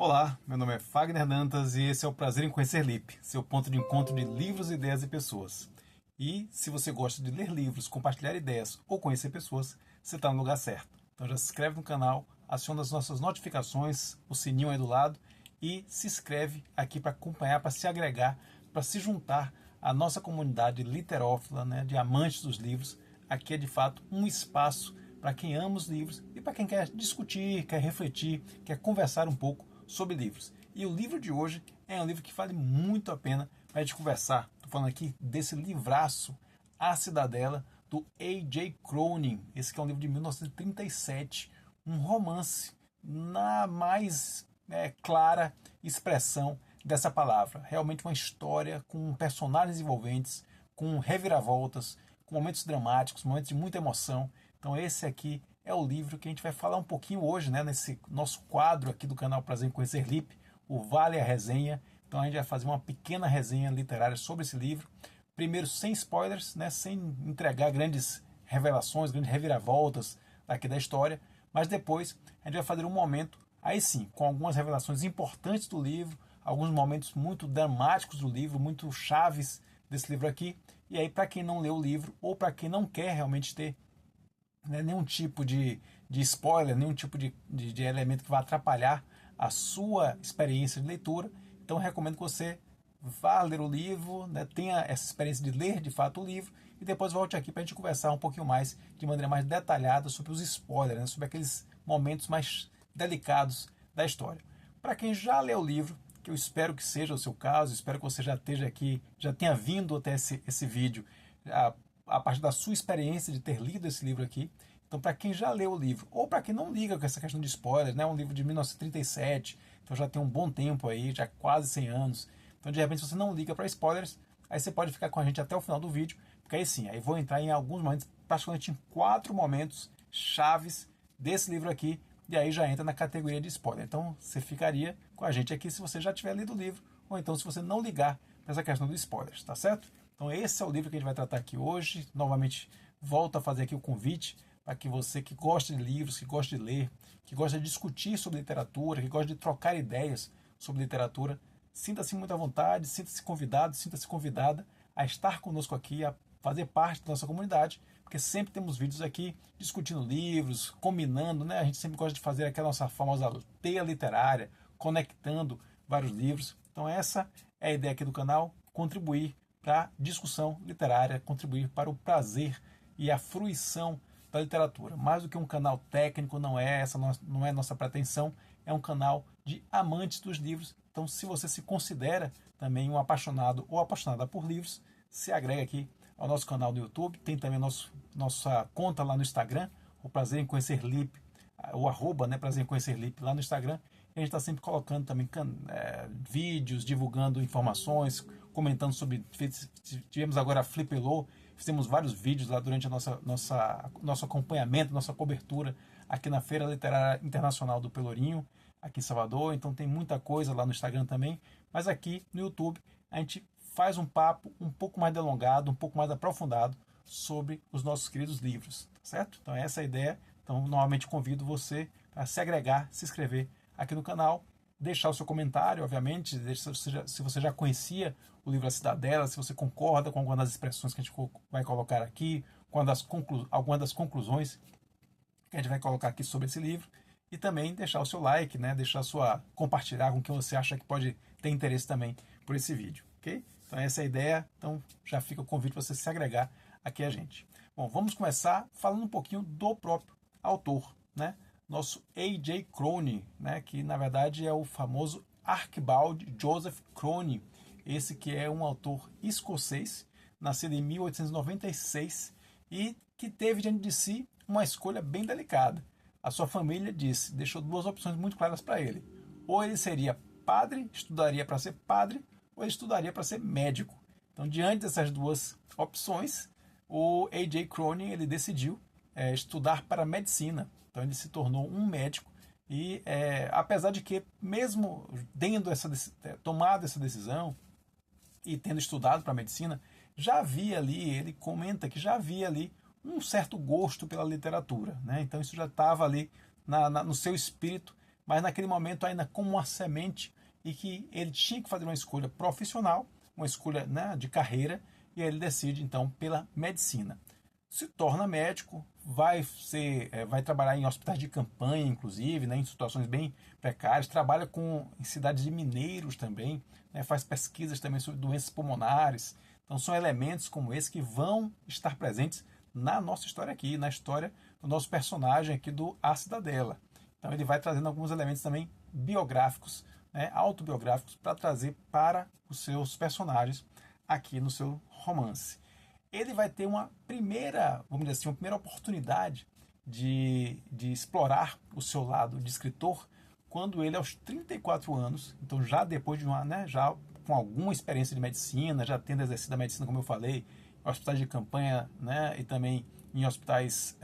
Olá, meu nome é Fagner Dantas e esse é o Prazer em Conhecer Lip, seu ponto de encontro de livros, ideias e pessoas. E se você gosta de ler livros, compartilhar ideias ou conhecer pessoas, você está no lugar certo. Então já se inscreve no canal, aciona as nossas notificações, o sininho aí do lado e se inscreve aqui para acompanhar, para se agregar, para se juntar à nossa comunidade literófila, né, de amantes dos livros. Aqui é de fato um espaço para quem ama os livros e para quem quer discutir, quer refletir, quer conversar um pouco sobre livros. E o livro de hoje é um livro que vale muito a pena para a gente conversar. Estou falando aqui desse livraço, A Cidadela, do A.J. Cronin. Esse que é um livro de 1937, um romance na mais clara expressão dessa palavra. Realmente uma história com personagens envolventes, com reviravoltas, com momentos dramáticos, momentos de muita emoção. Então esse aqui é o livro que a gente vai falar um pouquinho hoje, né, nesse nosso quadro aqui do canal Prazer em Conhecer Lip, o Vale a Resenha. Então a gente vai fazer uma pequena resenha literária sobre esse livro. Primeiro sem spoilers, né, sem entregar grandes revelações, grandes reviravoltas aqui da história, mas depois a gente vai fazer um momento, aí sim, com algumas revelações importantes do livro, alguns momentos muito dramáticos do livro, muito chaves desse livro aqui. E aí, para quem não leu o livro, ou para quem não quer realmente ter nenhum tipo de spoiler, nenhum tipo de elemento que vai atrapalhar a sua experiência de leitura, então eu recomendo que você vá ler o livro, né, tenha essa experiência de ler de fato o livro e depois volte aqui para a gente conversar um pouquinho mais, de maneira mais detalhada sobre os spoilers, né, sobre aqueles momentos mais delicados da história. Para quem já leu o livro, que eu espero que seja o seu caso, espero que você já esteja aqui, já tenha vindo até esse vídeo a partir da sua experiência de ter lido esse livro aqui. Então, para quem já leu o livro, ou para quem não liga com essa questão de spoilers, né, um livro de 1937, então já tem um bom tempo aí, já quase 100 anos. Então, de repente, se você não liga para spoilers, aí você pode ficar com a gente até o final do vídeo, porque aí sim, aí vou entrar em alguns momentos, praticamente em 4 momentos chaves desse livro aqui, e aí já entra na categoria de spoiler. Então, você ficaria com a gente aqui se você já tiver lido o livro, ou então se você não ligar para essa questão dos spoilers, tá certo? Então esse é o livro que a gente vai tratar aqui hoje. Novamente, volto a fazer aqui o convite para que você que gosta de livros, que gosta de ler, que gosta de discutir sobre literatura, que gosta de trocar ideias sobre literatura, sinta-se muito à vontade, sinta-se convidado, sinta-se convidada a estar conosco aqui, a fazer parte da nossa comunidade, porque sempre temos vídeos aqui discutindo livros, combinando, né? A gente sempre gosta de fazer aquela nossa famosa teia literária, conectando vários livros. Então essa é a ideia aqui do canal, contribuir para a discussão literária, contribuir para o prazer e a fruição da literatura. Mais do que um canal técnico, não é nossa pretensão, é um canal de amantes dos livros. Então, se você se considera também um apaixonado ou apaixonada por livros, se agrega aqui ao nosso canal no YouTube, tem também nossa conta lá no Instagram, o Prazer em Conhecer Lip, o arroba, né, Prazer em Conhecer Lip lá no Instagram. E a gente está sempre colocando também vídeos, divulgando informações, comentando sobre. Tivemos agora a Flipelô, fizemos vários vídeos lá durante a nosso acompanhamento, nossa cobertura aqui na Feira Literária Internacional do Pelourinho, aqui em Salvador. Então tem muita coisa lá no Instagram também. Mas aqui no YouTube a gente faz um papo um pouco mais delongado, um pouco mais aprofundado sobre os nossos queridos livros, tá certo? Então essa é a ideia. Então novamente convido você a se agregar, se inscrever aqui no canal, deixar o seu comentário, obviamente, se você já conhecia o livro A Cidadela, se você concorda com alguma das expressões que a gente vai colocar aqui, com alguma das conclusões que a gente vai colocar aqui sobre esse livro, e também deixar o seu like, né, compartilhar com quem você acha que pode ter interesse também por esse vídeo, ok? Então essa é a ideia, então já fica o convite para você se agregar aqui a gente. Bom, vamos começar falando um pouquinho do próprio autor, né? Nosso A.J. Cronin, né, que na verdade é o famoso Archibald Joseph Cronin, esse que é um autor escocês, nascido em 1896 e que teve diante de si uma escolha bem delicada. A sua família deixou 2 opções muito claras para ele. Ou ele seria padre, estudaria para ser padre, ou ele estudaria para ser médico. Então, diante dessas 2 opções, o A.J. Cronin ele decidiu estudar para medicina. Então ele se tornou um médico e apesar de que mesmo tomado essa decisão e tendo estudado para medicina, já havia ali, ele comenta que já havia ali um certo gosto pela literatura, né? Então isso já estava ali no seu espírito mas naquele momento ainda como uma semente e que ele tinha que fazer uma escolha profissional, uma escolha, né, de carreira, e aí ele decide então pela medicina. Se torna médico, vai trabalhar em hospitais de campanha, inclusive, né, em situações bem precárias, trabalha em cidades de mineiros também, né, faz pesquisas também sobre doenças pulmonares. Então são elementos como esse que vão estar presentes na nossa história aqui, na história do nosso personagem aqui do A Cidadela. Então ele vai trazendo alguns elementos também biográficos, né, autobiográficos, para trazer para os seus personagens aqui no seu romance. Ele vai ter uma primeira, vamos dizer assim, uma primeira oportunidade de explorar o seu lado de escritor quando ele, aos 34 anos, então já depois de uma, né, já com alguma experiência de medicina, já tendo exercido a medicina, como eu falei, em hospitais de campanha, né, e também em hospitais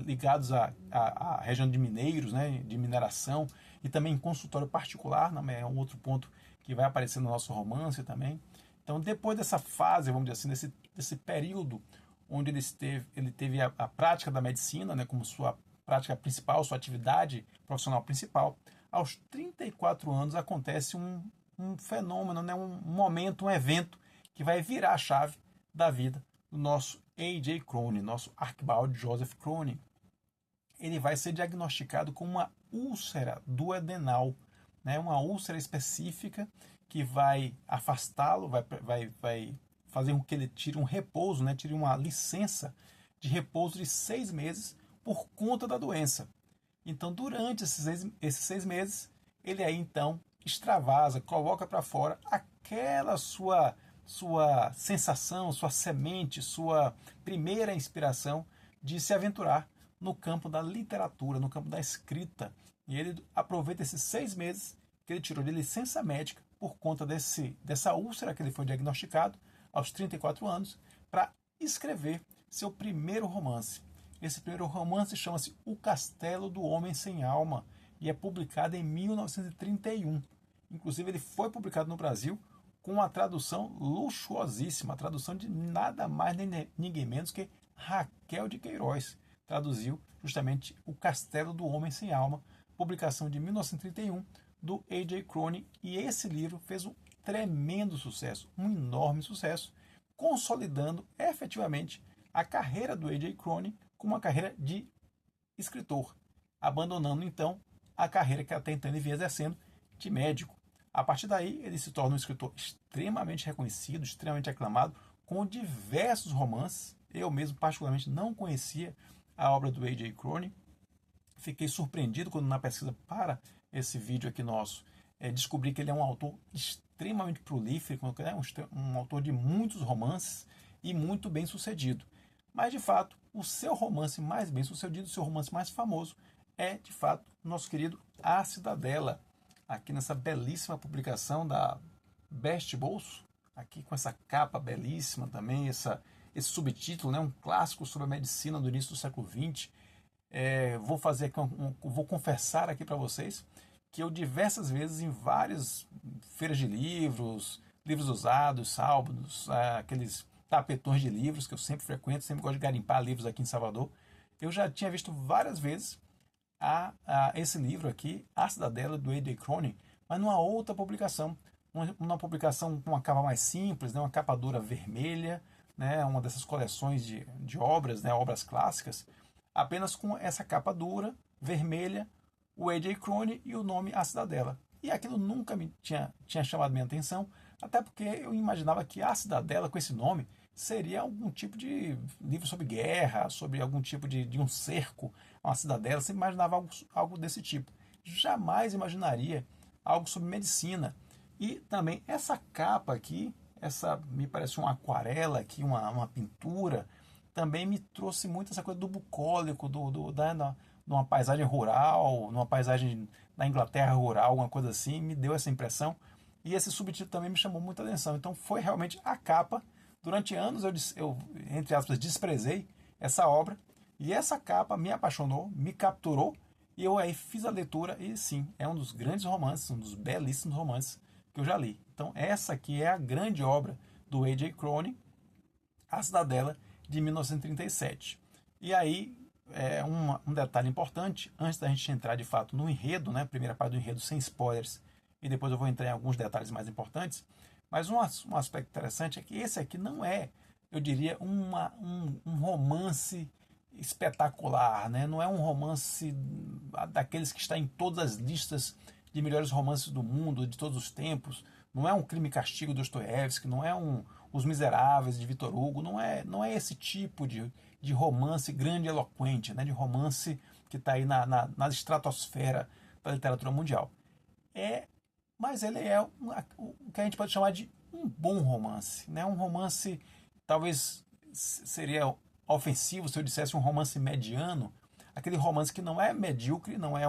ligados à região de mineiros, né, de mineração, e também em consultório particular, né, é um outro ponto que vai aparecer no nosso romance também. Então, depois dessa fase, vamos dizer assim, desse período onde ele teve a prática da medicina, né, como sua prática principal, sua atividade profissional principal, aos 34 anos acontece um fenômeno, né, um momento, um evento que vai virar a chave da vida do nosso A.J. Cronin, nosso Archibald Joseph Cronin. Ele vai ser diagnosticado com uma úlcera duodenal, né, uma úlcera específica que vai afastá-lo, vai fazer com que ele tire um repouso, né, tire uma licença de repouso de 6 meses por conta da doença. Então, durante esses 6 meses, ele aí então extravasa, coloca para fora aquela sua sensação, sua semente, sua primeira inspiração de se aventurar no campo da literatura, no campo da escrita. E ele aproveita esses 6 meses que ele tirou de licença médica por conta dessa úlcera que ele foi diagnosticado aos 34 anos para escrever seu primeiro romance. Esse primeiro romance chama-se O Castelo do Homem Sem Alma e é publicado em 1931. Inclusive, ele foi publicado no Brasil com uma tradução luxuosíssima, a tradução de nada mais nem ninguém menos que Raquel de Queiroz. Traduziu justamente O Castelo do Homem Sem Alma, publicação de 1931 do A.J. Cronin, e esse livro fez um tremendo sucesso, um enorme sucesso, consolidando efetivamente a carreira do A.J. Cronin como uma carreira de escritor, abandonando então a carreira que até então ele vinha exercendo de médico. A partir daí, ele se torna um escritor extremamente reconhecido, extremamente aclamado, com diversos romances. Eu mesmo, particularmente, não conhecia a obra do A.J. Cronin. Fiquei surpreendido quando, na pesquisa para esse vídeo aqui nosso, descobri que ele é um autor extremamente prolífico, um autor de muitos romances e muito bem sucedido. Mas, de fato, o seu romance mais bem sucedido, o seu romance mais famoso, é, de fato, o nosso querido A Cidadela, aqui nessa belíssima publicação da Best Bolso, aqui com essa capa belíssima também, esse subtítulo, né, um clássico sobre a medicina do início do século XX. Vou fazer aqui vou confessar aqui para vocês que eu diversas vezes em várias feiras de livros, livros usados, saldos, aqueles tapetões de livros que eu sempre frequento, sempre gosto de garimpar livros aqui em Salvador, eu já tinha visto várias vezes esse livro aqui, A Cidadela, do A.J. Cronin, mas numa outra publicação, uma publicação com uma capa mais simples, né, uma capa dura vermelha, né, uma dessas coleções de obras, né, obras clássicas, apenas com essa capa dura, vermelha, o A.J. Cronin e o nome A Cidadela. E aquilo nunca me tinha chamado minha atenção, até porque eu imaginava que A Cidadela, com esse nome, seria algum tipo de livro sobre guerra, sobre algum tipo de um cerco, uma cidadela. Eu sempre imaginava algo desse tipo. Jamais imaginaria algo sobre medicina. E também essa capa aqui, me parece uma aquarela aqui, uma pintura, também me trouxe muito essa coisa do bucólico, numa paisagem rural, numa paisagem da Inglaterra rural, alguma coisa assim, me deu essa impressão. E esse subtítulo também me chamou muita atenção. Então foi realmente a capa. Durante anos eu, entre aspas, desprezei essa obra, e essa capa me apaixonou, me capturou, e eu aí fiz a leitura, e sim, é um dos grandes romances, um dos belíssimos romances que eu já li. Então essa aqui é a grande obra do A.J. Cronin, A Cidadela, de 1937. E aí, um detalhe importante, antes da gente entrar de fato no enredo, né? Primeira parte do enredo sem spoilers, e depois eu vou entrar em alguns detalhes mais importantes. Mas um aspecto interessante é que esse aqui não é, eu diria, um romance espetacular, né? Não é um romance daqueles que está em todas as listas de melhores romances do mundo, de todos os tempos. Não é um Crime e Castigo de Dostoiévski, não é Os Miseráveis de Victor Hugo, não é esse tipo de romance grande e eloquente, né? De romance que está aí na estratosfera da literatura mundial. Mas ele é o que a gente pode chamar de um bom romance, né? Um romance, talvez seria ofensivo se eu dissesse um romance mediano, aquele romance que não é medíocre, não é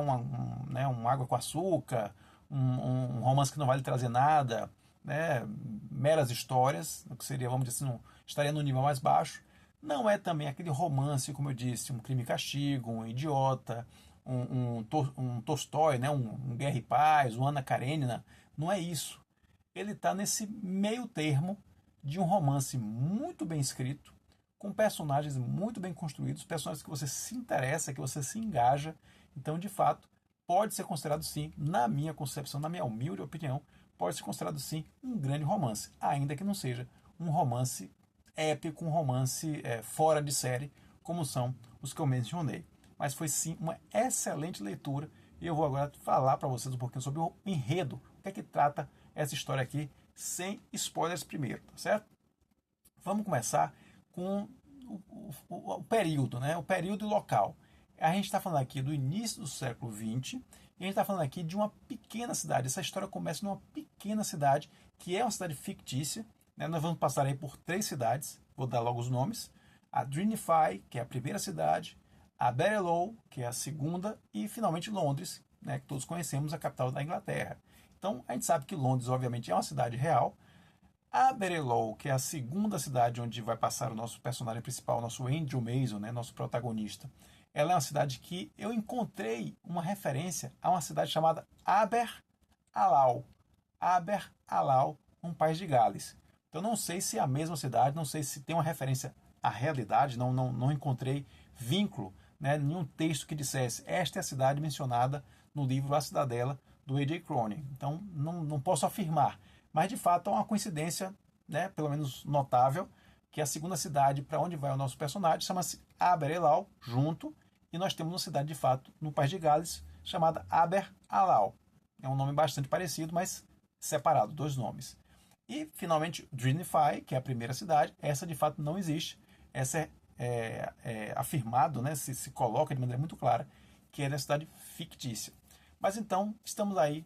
né, um água com açúcar, um romance que não vai lhe trazer nada, né, meras histórias, o que seria, vamos dizer assim, estaria no nível mais baixo. Não é também aquele romance, como eu disse, um Crime e Castigo, um Idiota, um Tolstói, né, um Guerra e Paz, um Ana Karenina. Não é isso. Ele está nesse meio termo de um romance muito bem escrito, com personagens muito bem construídos, personagens que você se interessa, que você se engaja. Então, de fato, pode ser considerado sim, na minha concepção, na minha humilde opinião, pode ser considerado sim um grande romance, ainda que não seja um romance épico, um romance fora de série, como são os que eu mencionei. Mas foi sim uma excelente leitura e eu vou agora falar para vocês um pouquinho sobre o enredo, o que é que trata essa história aqui, sem spoilers primeiro, tá certo? Vamos começar com o período, né? O período e local. A gente está falando aqui do início do século XX e a gente está falando aqui de uma pequena cidade. Essa história começa numa pequena cidade, que é uma cidade fictícia, né? Nós vamos passar aí por 3 cidades, vou dar logo os nomes. A Drinify, que é a primeira cidade, a Berylou, que é a segunda, e finalmente Londres, né? Que todos conhecemos, a capital da Inglaterra. Então a gente sabe que Londres, obviamente, é uma cidade real. A Berylou, que é a segunda cidade onde vai passar o nosso personagem principal, nosso Andrew Mason, né, nosso protagonista, ela é uma cidade que eu encontrei uma referência a uma cidade chamada Aber-Alaw. Aber-Alaw, um país de Gales. Então não sei se é a mesma cidade, não sei se tem uma referência à realidade, não encontrei vínculo, né, nenhum texto que dissesse esta é a cidade mencionada no livro A Cidadela, do A.J. Cronin. Então não posso afirmar, mas de fato é uma coincidência, né, pelo menos notável, que a segunda cidade para onde vai o nosso personagem chama-se Aber-Alaw, junto, e nós temos uma cidade de fato no país de Gales chamada Aber-Alaw. É um nome bastante parecido, mas separado, 2 nomes. E finalmente Drinify, que é a primeira cidade, essa de fato não existe. Essa é afirmado, né, se coloca de maneira muito clara que é uma cidade fictícia. Mas então estamos aí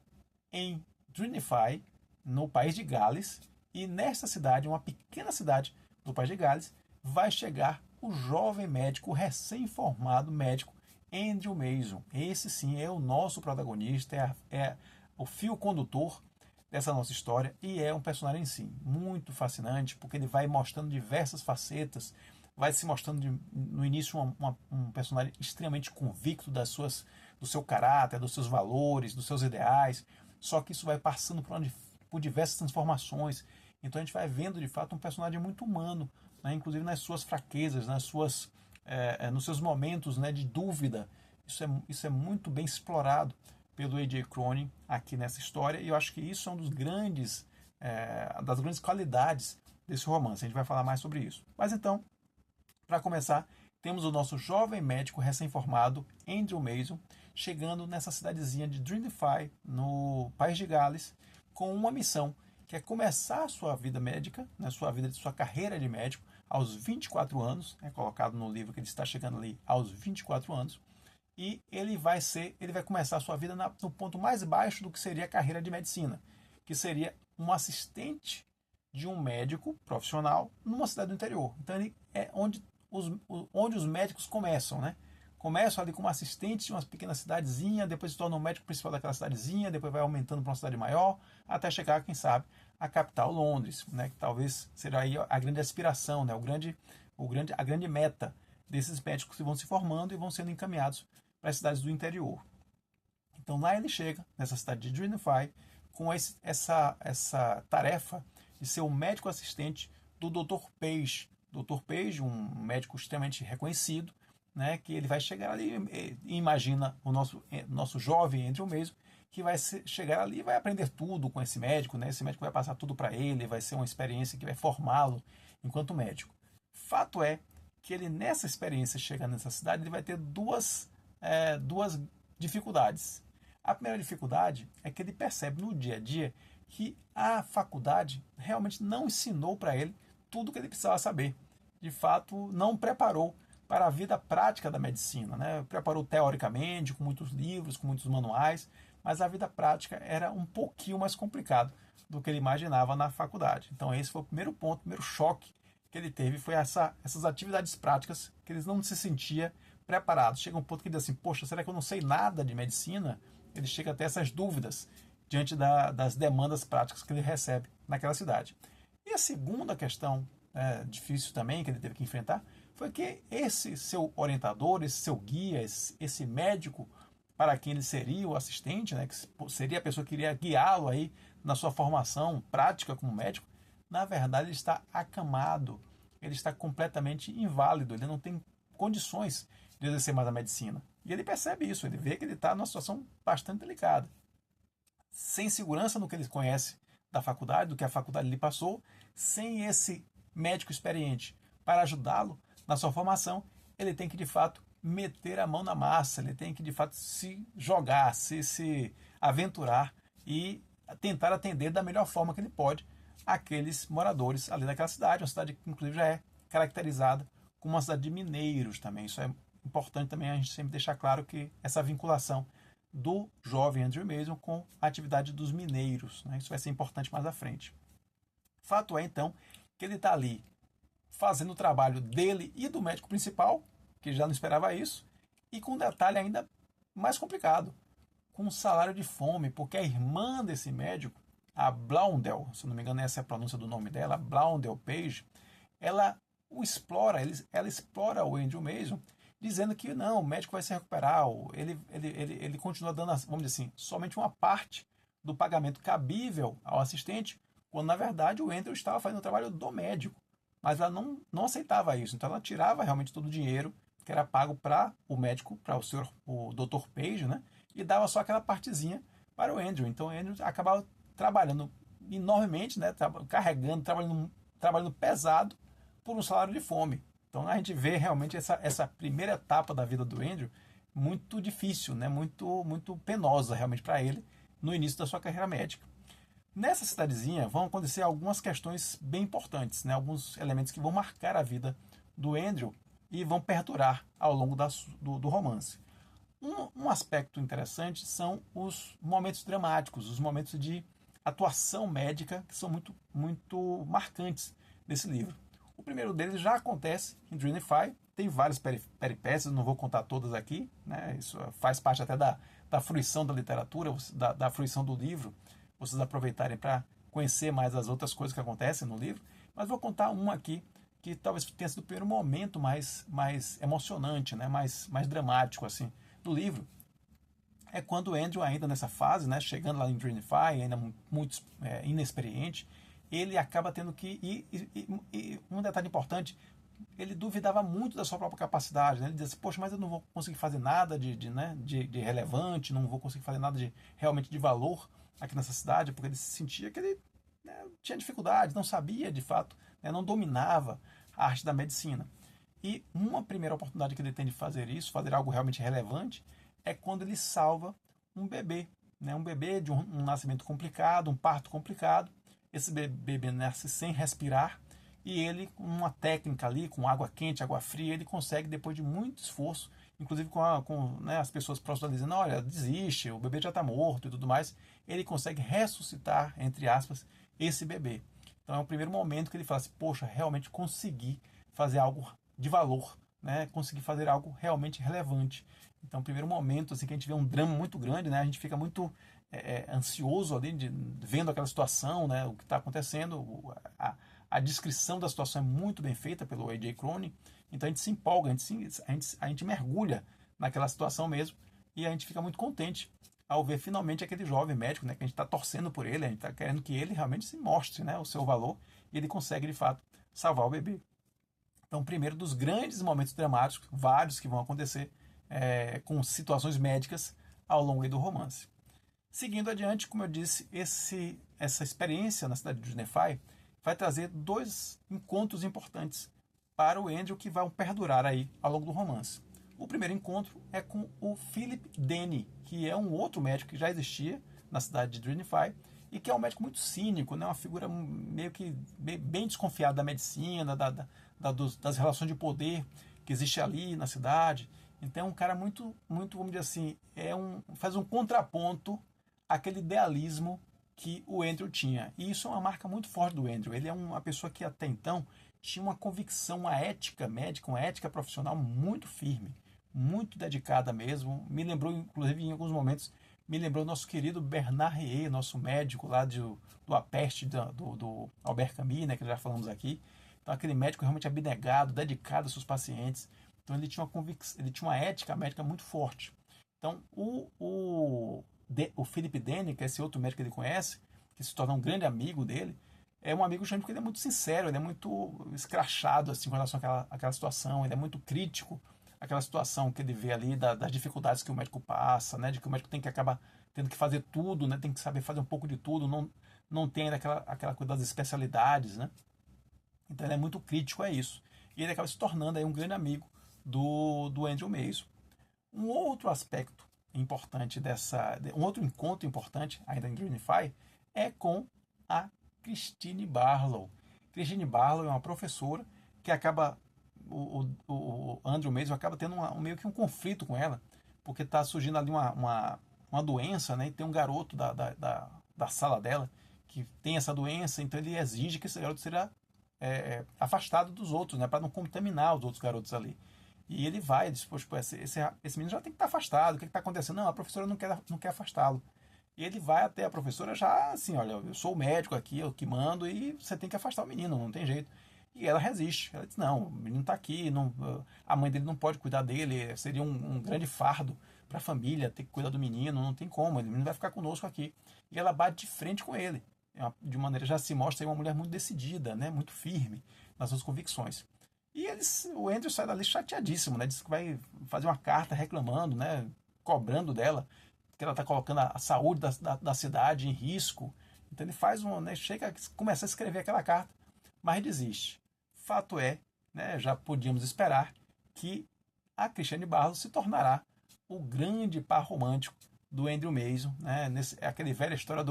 em Drinify, no país de Gales, e nesta cidade, uma pequena cidade do país de Gales, vai chegar o jovem médico, recém-formado médico Andrew Mason. Esse sim é o nosso protagonista, é o fio condutor dessa nossa história e é um personagem sim muito fascinante, porque ele vai mostrando diversas facetas, vai se mostrando no início um personagem extremamente convicto do seu caráter, dos seus valores, dos seus ideais, só que isso vai passando por diversas transformações. Então a gente vai vendo de fato um personagem muito humano, né? Inclusive nas suas fraquezas, nos seus momentos, né, de dúvida. Isso é muito bem explorado pelo A.J. Cronin aqui nessa história, e eu acho que isso é das grandes qualidades desse romance. A gente vai falar mais sobre isso. Mas então, para começar, temos o nosso jovem médico recém-formado, Andrew Mason, chegando nessa cidadezinha de Drinify, no país de Gales, com uma missão, que é começar a sua vida médica, né, sua carreira de médico, aos 24 anos, é colocado no livro que ele está chegando ali aos 24 anos, e ele vai começar a sua vida no ponto mais baixo do que seria a carreira de medicina, que seria um assistente de um médico profissional numa cidade do interior. Então ele é onde os médicos começam, né? Começam ali como assistente de uma pequena cidadezinha, depois se torna o médico principal daquela cidadezinha, depois vai aumentando para uma cidade maior, até chegar, quem sabe, à capital, Londres, né? Que talvez será aí a grande aspiração, né? A grande meta desses médicos que vão se formando e vão sendo encaminhados para as cidades do interior. Então lá ele chega, nessa cidade de Drinify, com essa tarefa de ser o médico assistente do Dr. Page. Dr. Page, um médico extremamente reconhecido, né, que ele vai chegar ali e imagina o nosso jovem Andrew mesmo, que vai chegar ali e vai aprender tudo com esse médico, né? Esse médico vai passar tudo para ele, vai ser uma experiência que vai formá-lo enquanto médico. Fato é que ele, nessa experiência, chegando nessa cidade, ele vai ter duas dificuldades. A primeira dificuldade é que ele percebe no dia a dia que a faculdade realmente não ensinou para ele tudo o que ele precisava saber. De fato, não preparou para a vida prática da medicina, né? Preparou teoricamente, com muitos livros, com muitos manuais, mas a vida prática era um pouquinho mais complicado do que ele imaginava na faculdade. Então esse foi o primeiro ponto, o primeiro choque que ele teve, foi essas atividades práticas que ele não se sentia preparado. Chega um ponto que ele diz assim, poxa, será que eu não sei nada de medicina? Ele chega a ter essas dúvidas diante das demandas práticas que ele recebe naquela cidade. E a segunda questão difícil também que ele teve que enfrentar foi que esse seu orientador, esse seu guia, esse médico para quem ele seria o assistente, né, que seria a pessoa que iria guiá-lo aí na sua formação prática como médico, na verdade ele está acamado, ele está completamente inválido, ele não tem condições de exercer mais a medicina. E ele percebe isso, ele vê que ele está numa situação bastante delicada. Sem segurança no que ele conhece da faculdade, do que a faculdade lhe passou, sem esse médico experiente para ajudá-lo na sua formação, ele tem que de fato meter a mão na massa, ele tem que de fato se jogar, se aventurar e tentar atender da melhor forma que ele pode aqueles moradores ali daquela cidade, uma cidade que inclusive já é caracterizada como uma cidade de mineiros também. Isso é importante também a gente sempre deixar claro que essa vinculação do jovem Andrew mesmo com a atividade dos mineiros, né? Isso vai ser importante mais à frente. Fato é então que ele está ali fazendo o trabalho dele e do médico principal, que já não esperava isso, e com um detalhe ainda mais complicado, com um salário de fome, porque a irmã desse médico, a Blondel, se não me engano essa é a pronúncia do nome dela, Blondel Page, ela explora o Andrew mesmo, dizendo que não, o médico vai se recuperar, ele continua dando, vamos dizer assim, somente uma parte do pagamento cabível ao assistente, quando na verdade o Andrew estava fazendo o trabalho do médico, mas ela não aceitava isso, então ela tirava realmente todo o dinheiro que era pago para o médico, para o Dr. Page, né? E dava só aquela partezinha para o Andrew. Então o Andrew acabava trabalhando enormemente, né? Trabalhando pesado por um salário de fome. Então a gente vê realmente essa primeira etapa da vida do Andrew muito difícil, né? Muito penosa realmente para ele no início da sua carreira médica. Nessa cidadezinha vão acontecer algumas questões bem importantes, né? Alguns elementos que vão marcar a vida do Andrew e vão perdurar ao longo do romance. Um aspecto interessante são os momentos dramáticos, os momentos de atuação médica que são muito marcantes desse livro. O primeiro deles já acontece em Dreamify, tem várias peripécias, não vou contar todas aqui, né? Isso faz parte até da fruição da literatura, da fruição do livro, vocês aproveitarem para conhecer mais as outras coisas que acontecem no livro, mas vou contar uma aqui que talvez tenha sido o primeiro momento mais emocionante, né? mais dramático assim, do livro. É quando o Andrew, ainda nessa fase, né? Chegando lá em Dreamify, ainda muito inexperiente, ele acaba tendo que... E um detalhe importante, ele duvidava muito da sua própria capacidade, né? Ele dizia assim, poxa, mas eu não vou conseguir fazer nada de relevante, não vou conseguir fazer nada realmente de valor aqui nessa cidade, porque ele se sentia que ele tinha dificuldade, não sabia de fato, não dominava a arte da medicina. E uma primeira oportunidade que ele tem de fazer isso, fazer algo realmente relevante, é quando ele salva um bebê. Um bebê de um nascimento complicado, um parto complicado. Esse bebê nasce sem respirar e ele, com uma técnica ali, com água quente, água fria, ele consegue, depois de muito esforço, inclusive com as pessoas próximas dizendo, olha, desiste, o bebê já está morto e tudo mais, ele consegue ressuscitar, entre aspas, esse bebê. Então é o primeiro momento que ele fala assim, poxa, realmente consegui fazer algo de valor, né? Consegui fazer algo realmente relevante. Então, o primeiro momento assim, que a gente vê um drama muito grande, né? A gente fica muito ansioso ali, vendo aquela situação, né? O que está acontecendo, a descrição da situação é muito bem feita pelo A.J. Cronin, então a gente se empolga, a gente mergulha naquela situação mesmo, e a gente fica muito contente ao ver finalmente aquele jovem médico, né, que a gente está torcendo por ele, a gente está querendo que ele realmente se mostre, né, o seu valor, e ele consegue de fato salvar o bebê. Então, primeiro dos grandes momentos dramáticos, vários que vão acontecer com situações médicas ao longo do romance. Seguindo adiante, como eu disse, essa experiência na cidade de Nephi vai trazer dois encontros importantes para o Andrew que vão perdurar aí ao longo do romance. O primeiro encontro é com o Philip Denny, que é um outro médico que já existia na cidade de Nephi e que é um médico muito cínico, né? Uma figura meio que bem desconfiada da medicina, das relações de poder que existe ali na cidade. Então é um cara muito, vamos dizer assim, faz um contraponto àquele idealismo que o Andrew tinha. E isso é uma marca muito forte do Andrew. Ele é uma pessoa que até então tinha uma convicção, uma ética médica, uma ética profissional muito firme, muito dedicada mesmo. Me lembrou, inclusive, em alguns momentos, me lembrou nosso querido Bernard Rieu, nosso médico lá do APEST, do Albert Camus, né, que já falamos aqui. Então, aquele médico realmente abnegado, dedicado aos seus pacientes. Então, ele tinha uma ética médica muito forte. Então, o Philip Denny, que é esse outro médico que ele conhece, que se torna um grande amigo dele, é um amigo justamente porque ele é muito sincero, ele é muito escrachado assim, com relação àquela situação, ele é muito crítico aquela situação que ele vê ali, das dificuldades que o médico passa, né, de que o médico tem que acabar tendo que fazer tudo, né, tem que saber fazer um pouco de tudo, não tem ainda aquela coisa das especialidades, né? Então ele é muito crítico a isso. E ele acaba se tornando aí um grande amigo do Andrew Mason. Um outro aspecto importante um outro encontro importante ainda em Dreamify é com a Christine Barlow. Christine Barlow é uma professora que acaba o Andrew Mason acaba tendo meio que um conflito com ela, porque está surgindo ali uma doença, né? E tem um garoto da sala dela que tem essa doença, então ele exige que esse garoto seja afastado dos outros, né? Para não contaminar os outros garotos ali. E ele vai, diz, poxa, esse menino já tem que estar afastado, o que está acontecendo? Não, a professora não quer afastá-lo. E ele vai até a professora já assim, olha, eu sou o médico aqui, eu que mando, e você tem que afastar o menino, não tem jeito. E ela resiste. Ela diz, não, o menino está aqui, a mãe dele não pode cuidar dele, seria um grande fardo para a família ter que cuidar do menino, não tem como, o menino vai ficar conosco aqui. E ela bate de frente com ele. De maneira, já se mostra aí uma mulher muito decidida, né, muito firme nas suas convicções. E o Andrew sai dali chateadíssimo, né? Diz que vai fazer uma carta reclamando, né? Cobrando dela, que ela está colocando a saúde da cidade em risco. Então ele faz né? Chega a começar a escrever aquela carta, mas desiste. Fato é, né? Já podíamos esperar que a Christiane Barlow se tornará o grande par romântico do Andrew Mason, né? Aquele velha história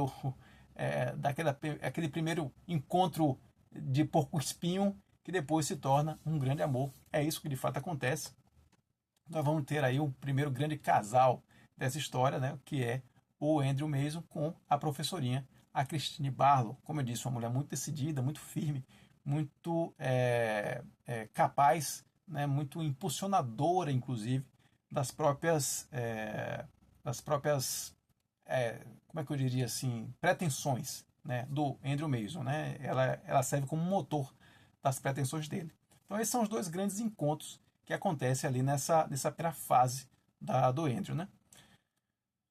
aquele primeiro encontro de porco-espinho que depois se torna um grande amor. É isso que de fato acontece. Nós vamos ter aí o primeiro grande casal dessa história, né, que é o Andrew Mason com a professorinha, a Christine Barlow. Como eu disse, uma mulher muito decidida, muito firme, muito capaz, né, muito impulsionadora, inclusive, das próprias, como é que eu diria assim, pretensões, né, do Andrew Mason. Né? Ela serve como motor das pretensões dele. Então esses são os dois grandes encontros que acontecem ali nessa primeira fase do Andrew, né?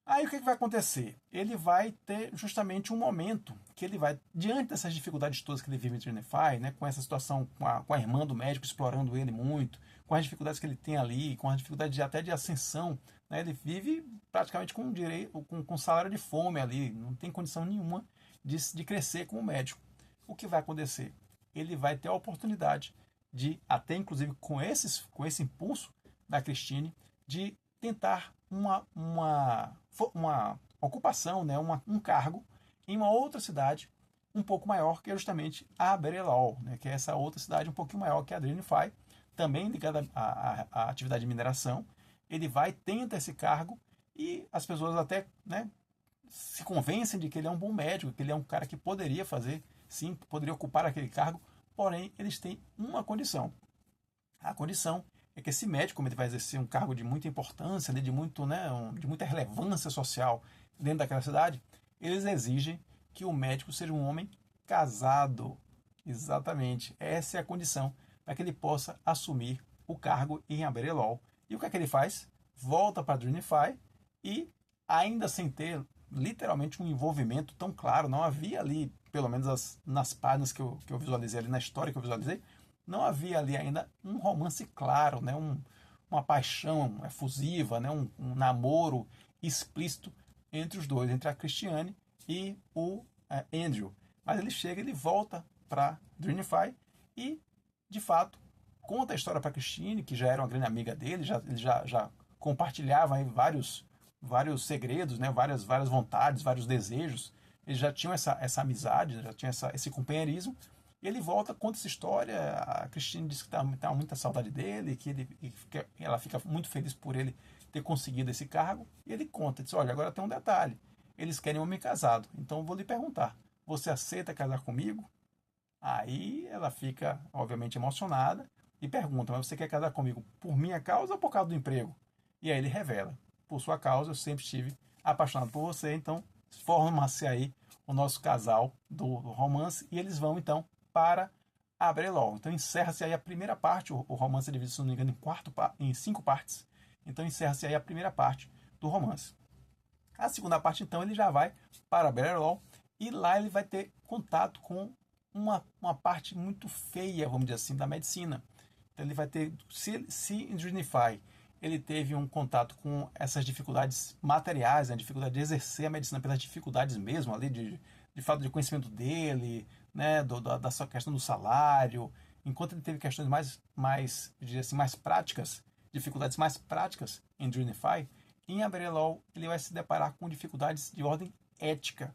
Aí o que vai acontecer? Ele vai ter justamente um momento que ele vai, diante dessas dificuldades todas que ele vive em Trinify, né, com essa situação com a irmã do médico explorando ele muito, com as dificuldades que ele tem ali, com as dificuldades até de ascensão, né, ele vive praticamente com salário de fome ali, não tem condição nenhuma de crescer como médico. O que vai acontecer? Ele vai ter a oportunidade de, até inclusive com esse impulso da Christine, de tentar uma ocupação, né, um cargo em uma outra cidade um pouco maior, que é justamente a Berelol, né, que é essa outra cidade um pouquinho maior que a Dreamify, também ligada à atividade de mineração. Ele vai, tenta esse cargo e as pessoas até, né, se convencem de que ele é um bom médico, que ele é um cara que poderia fazer, sim, poderia ocupar aquele cargo, porém eles têm uma condição. A condição é que esse médico, como ele vai exercer um cargo de muita importância, de muita relevância social dentro daquela cidade, eles exigem que o médico seja um homem casado. Exatamente. Essa é a condição para que ele possa assumir o cargo em Aberelol. E o que é que ele faz? Volta para Dreamify e, ainda sem ter literalmente um envolvimento tão claro, não havia ali, pelo menos nas páginas que eu visualizei ali, na história que eu visualizei, não havia ali ainda um romance claro, né? Uma paixão efusiva, né? Um namoro explícito entre os dois, entre a Christiane e o Andrew. Mas ele chega, ele volta para Dreamify e, de fato, conta a história para Christine, que já era uma grande amiga dele, ele já compartilhava aí vários segredos, né? várias vontades, vários desejos. Eles já tinham essa amizade, já tinham esse companheirismo. E ele volta, conta essa história. A Christine diz que tá muita saudade dele, ela fica muito feliz por ele ter conseguido esse cargo. E ele conta, diz: olha, agora tem um detalhe. Eles querem um homem casado, então eu vou lhe perguntar: você aceita casar comigo? Aí ela fica, obviamente, emocionada e pergunta: mas você quer casar comigo por minha causa ou por causa do emprego? E aí ele revela: por sua causa, eu sempre estive apaixonado por você, então forma-se aí o nosso casal do romance e eles vão então para Abrelol. Então encerra-se aí a primeira parte, o romance é dividido, se não me engano, em 5 partes. Então encerra-se aí a primeira parte do romance. A segunda parte, então, ele já vai para Abrelol e lá ele vai ter contato com uma parte muito feia, vamos dizer assim, da medicina. Então ele vai ter, se em Dreamify ele teve um contato com essas dificuldades materiais, né, a dificuldade de exercer a medicina pelas dificuldades mesmo, ali de falta de conhecimento dele, né, da sua questão do salário, enquanto ele teve questões eu diria assim, mais práticas, dificuldades mais práticas em Dreamify, em Abrelol ele vai se deparar com dificuldades de ordem ética.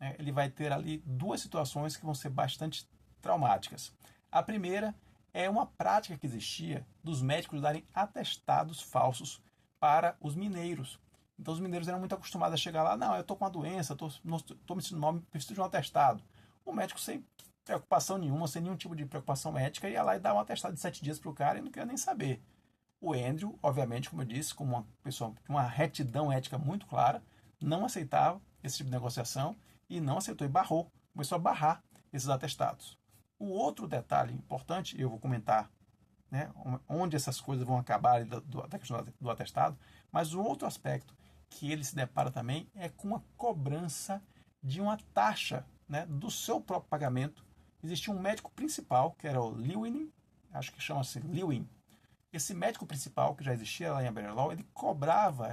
Né? Ele vai ter ali 2 situações que vão ser bastante traumáticas. A primeira é uma prática que existia dos médicos darem atestados falsos para os mineiros. Então os mineiros eram muito acostumados a chegar lá: não, eu estou com uma doença, estou me sentindo mal, preciso de um atestado. O médico, sem preocupação nenhuma, sem nenhum tipo de preocupação ética, ia lá e dava um atestado de 7 dias para o cara e não queria nem saber. O Andrew, obviamente, como eu disse, como uma pessoa com uma retidão ética muito clara, não aceitava esse tipo de negociação e não aceitou e barrou, começou a barrar esses atestados. O outro detalhe importante, eu vou comentar, né, onde essas coisas vão acabar da questão do atestado, mas o outro aspecto que ele se depara também é com a cobrança de uma taxa, né, do seu próprio pagamento. Existia um médico principal, que era o Lewin, acho que chama-se Lewin. Esse médico principal, que já existia lá em Abrelol, ele cobrava,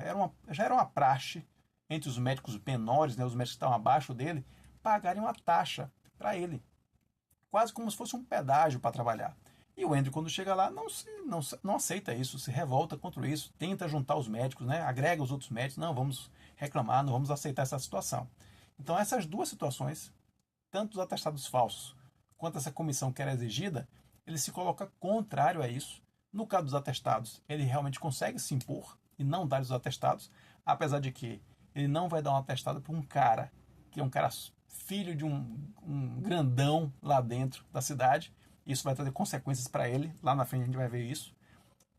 já era uma praxe entre os médicos menores, né, os médicos que estavam abaixo dele, pagarem uma taxa para ele, quase como se fosse um pedágio para trabalhar. E o Andrew, quando chega lá, não aceita isso, se revolta contra isso, tenta juntar os médicos, né, agrega os outros médicos: não, vamos reclamar, não vamos aceitar essa situação. Então essas 2 situações, tanto os atestados falsos quanto essa comissão que era exigida, ele se coloca contrário a isso. No caso dos atestados, ele realmente consegue se impor e não dar os atestados, apesar de que ele não vai dar um atestado para um cara que é um cara filho de um grandão lá dentro da cidade. Isso vai trazer consequências para ele, lá na frente a gente vai ver isso.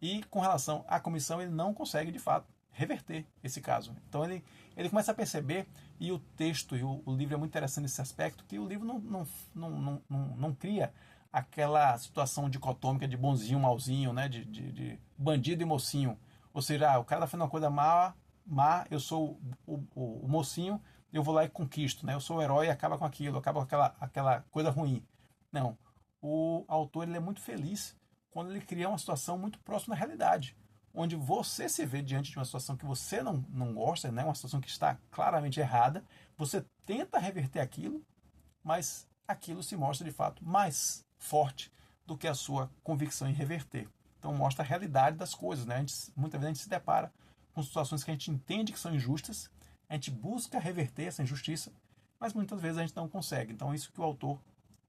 E com relação à comissão, ele não consegue, de fato, reverter esse caso. Então ele começa a perceber, e o texto e o livro é muito interessante nesse aspecto, que o livro não cria aquela situação dicotômica de bonzinho, malzinho, né, de bandido e mocinho. Ou seja, o cara está fazendo uma coisa má, eu sou o mocinho, eu vou lá e conquisto, né? Eu sou o herói e acaba com aquilo, acaba com aquela coisa ruim. Não. O autor ele é muito feliz quando ele cria uma situação muito próxima da realidade, onde você se vê diante de uma situação que você não gosta, né? Uma situação que está claramente errada, você tenta reverter aquilo, mas aquilo se mostra de fato mais forte do que a sua convicção em reverter. Então mostra a realidade das coisas, né? Muitas vezes a gente se depara com situações que a gente entende que são injustas, a gente busca reverter essa injustiça, mas muitas vezes a gente não consegue. Então isso que o autor,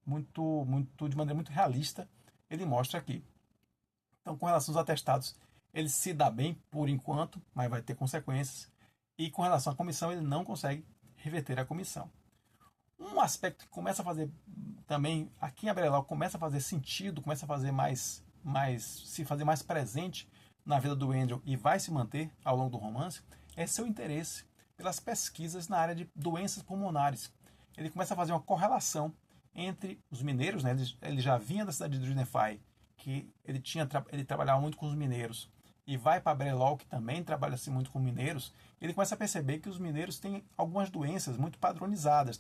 de maneira muito realista, ele mostra aqui. Então, com relação aos atestados, ele se dá bem por enquanto, mas vai ter consequências. E com relação à comissão, ele não consegue reverter a comissão. Um aspecto que começa a fazer também, aqui em Abrelol, começa a fazer sentido, começa a fazer se fazer mais presente na vida do Andrew e vai se manter ao longo do romance, é seu interesse pelas pesquisas na área de doenças pulmonares. Ele começa a fazer uma correlação entre os mineiros, né? Ele já vinha da cidade de Dreamify, que ele trabalhava muito com os mineiros, e vai para Abrelol, que também trabalha-se muito com mineiros. Ele começa a perceber que os mineiros têm algumas doenças muito padronizadas,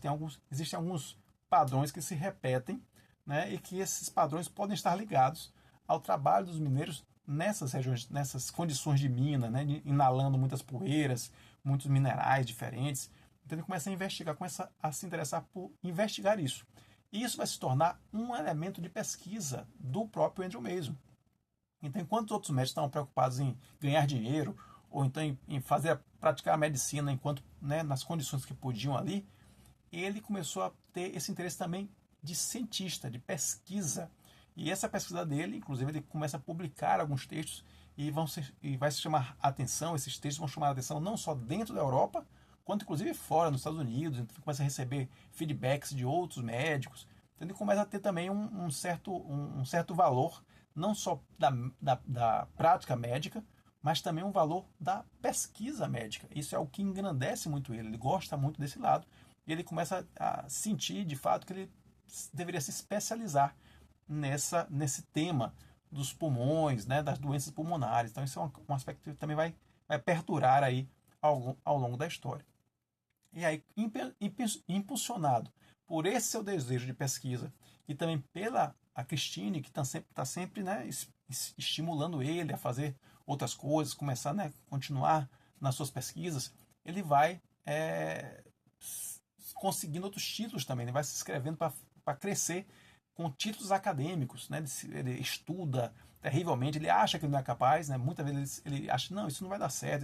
existem alguns padrões que se repetem né, e que esses padrões podem estar ligados ao trabalho dos mineiros nessas regiões, nessas condições de mina, né, inalando muitas poeiras, muitos minerais diferentes. Então ele começa a investigar, começa a se interessar por investigar isso. E isso vai se tornar um elemento de pesquisa do próprio Andrew Mason. Então, enquanto outros médicos estavam preocupados em ganhar dinheiro, ou então em praticar a medicina enquanto, né, nas condições que podiam ali, ele começou a ter esse interesse também de cientista, de pesquisa. E essa pesquisa dele, inclusive, ele começa a publicar alguns textos e vai se chamar a atenção, esses textos vão chamar a atenção não só dentro da Europa, quanto inclusive fora, nos Estados Unidos. Então, ele começa a receber feedbacks de outros médicos. Então, ele começa a ter também um certo valor, não só da prática médica, mas também um valor da pesquisa médica. Isso é o que engrandece muito ele gosta muito desse lado, e ele começa a sentir, de fato, que ele deveria se especializar nesse tema dos pulmões, né, das doenças pulmonares. Então, isso é um aspecto que também vai perdurar aí ao longo da história. E aí, impulsionado por esse seu desejo de pesquisa e também pela a Christine, que tá sempre, né, estimulando ele a fazer outras coisas, começar, né, continuar nas suas pesquisas, ele vai conseguindo outros títulos também, ele vai se inscrevendo para crescer com títulos acadêmicos, né? Ele estuda terrivelmente, ele acha que ele não é capaz, né? Muitas vezes ele acha, não, isso não vai dar certo,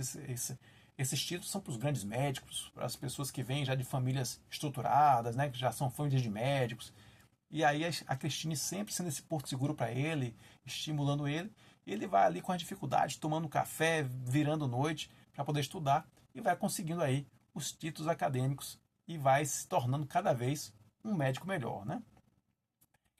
esses títulos são para os grandes médicos, para as pessoas que vêm já de famílias estruturadas, né? Que já são famílias de médicos. E aí a Christine sempre sendo esse porto seguro para ele, estimulando ele, e ele vai ali com as dificuldades, tomando café, virando noite para poder estudar, e vai conseguindo aí os títulos acadêmicos e vai se tornando cada vez um médico melhor, né?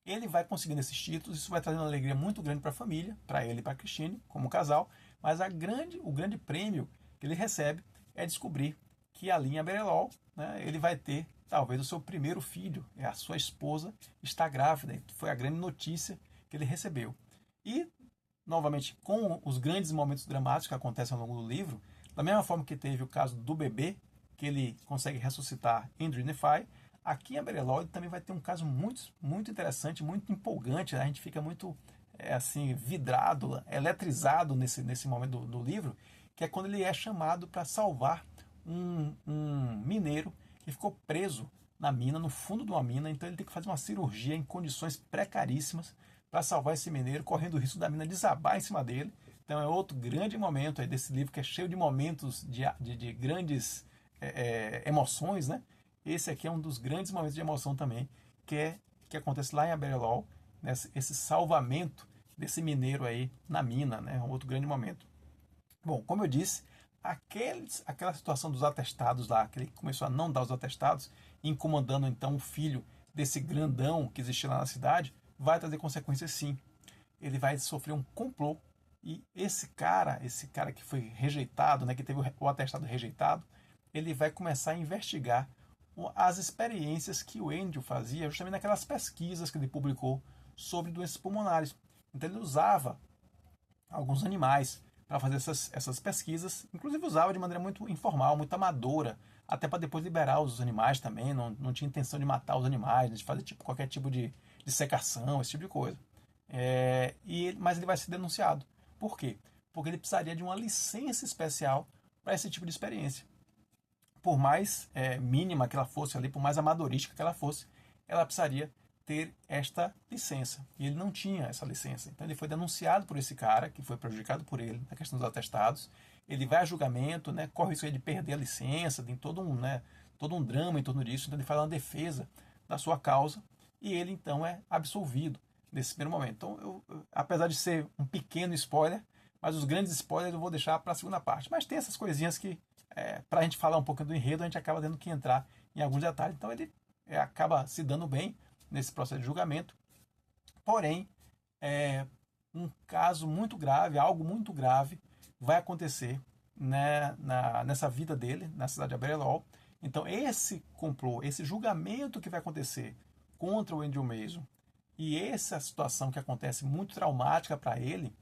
Ele vai conseguindo esses títulos, isso vai trazendo uma alegria muito grande para a família, para ele e para a Christine, como casal, mas o grande prêmio que ele recebe é descobrir que ali em Aberelol, né, ele vai ter talvez o seu primeiro filho, a sua esposa está grávida, foi a grande notícia que ele recebeu. E, novamente, com os grandes momentos dramáticos que acontecem ao longo do livro, da mesma forma que teve o caso do bebê, que ele consegue ressuscitar em Nephi, aqui em Aberelol também vai ter um caso muito, muito interessante, muito empolgante. A gente fica muito assim vidrado, eletrizado nesse momento do livro, que é quando ele é chamado para salvar um mineiro que ficou preso na mina, no fundo de uma mina. Então ele tem que fazer uma cirurgia em condições precaríssimas para salvar esse mineiro, correndo o risco da mina desabar em cima dele. Então é outro grande momento aí desse livro, que é cheio de momentos de grandes emoções, né? Esse aqui é um dos grandes momentos de emoção também, que acontece lá em Aberelol, né? Esse salvamento desse mineiro aí na mina, né? Um outro grande momento. Bom, como eu disse, aquela situação dos atestados lá, que ele começou a não dar os atestados, incomodando então o filho desse grandão que existia lá na cidade, vai trazer consequências sim. Ele vai sofrer um complô, e esse cara que foi rejeitado, né, que teve o atestado rejeitado, ele vai começar a investigar as experiências que o Andrew fazia justamente naquelas pesquisas que ele publicou sobre doenças pulmonares. Então ele usava alguns animais para fazer essas pesquisas, inclusive usava de maneira muito informal, muito amadora, até para depois liberar os animais também, não tinha intenção de matar os animais, de fazer qualquer tipo de secação, esse tipo de coisa. Mas ele vai ser denunciado. Por quê? Porque ele precisaria de uma licença especial para esse tipo de experiência. Por mais mínima que ela fosse ali, por mais amadorística que ela fosse, ela precisaria ter esta licença. E ele não tinha essa licença. Então ele foi denunciado por esse cara, que foi prejudicado por ele na questão dos atestados. Ele vai a julgamento, né, corre o risco de perder a licença, tem todo um drama em torno disso. Então ele faz uma defesa da sua causa e ele então é absolvido nesse primeiro momento. Então, apesar de ser um pequeno spoiler, mas os grandes spoilers eu vou deixar para a segunda parte. Mas tem essas coisinhas que, para a gente falar um pouco do enredo, a gente acaba tendo que entrar em alguns detalhes. Então ele acaba se dando bem nesse processo de julgamento. Porém, um caso muito grave, algo muito grave, vai acontecer, né, nessa vida dele, na cidade de Aberelol. Então esse complô, esse julgamento que vai acontecer contra o Andrew Mason e essa situação que acontece muito traumática para ele,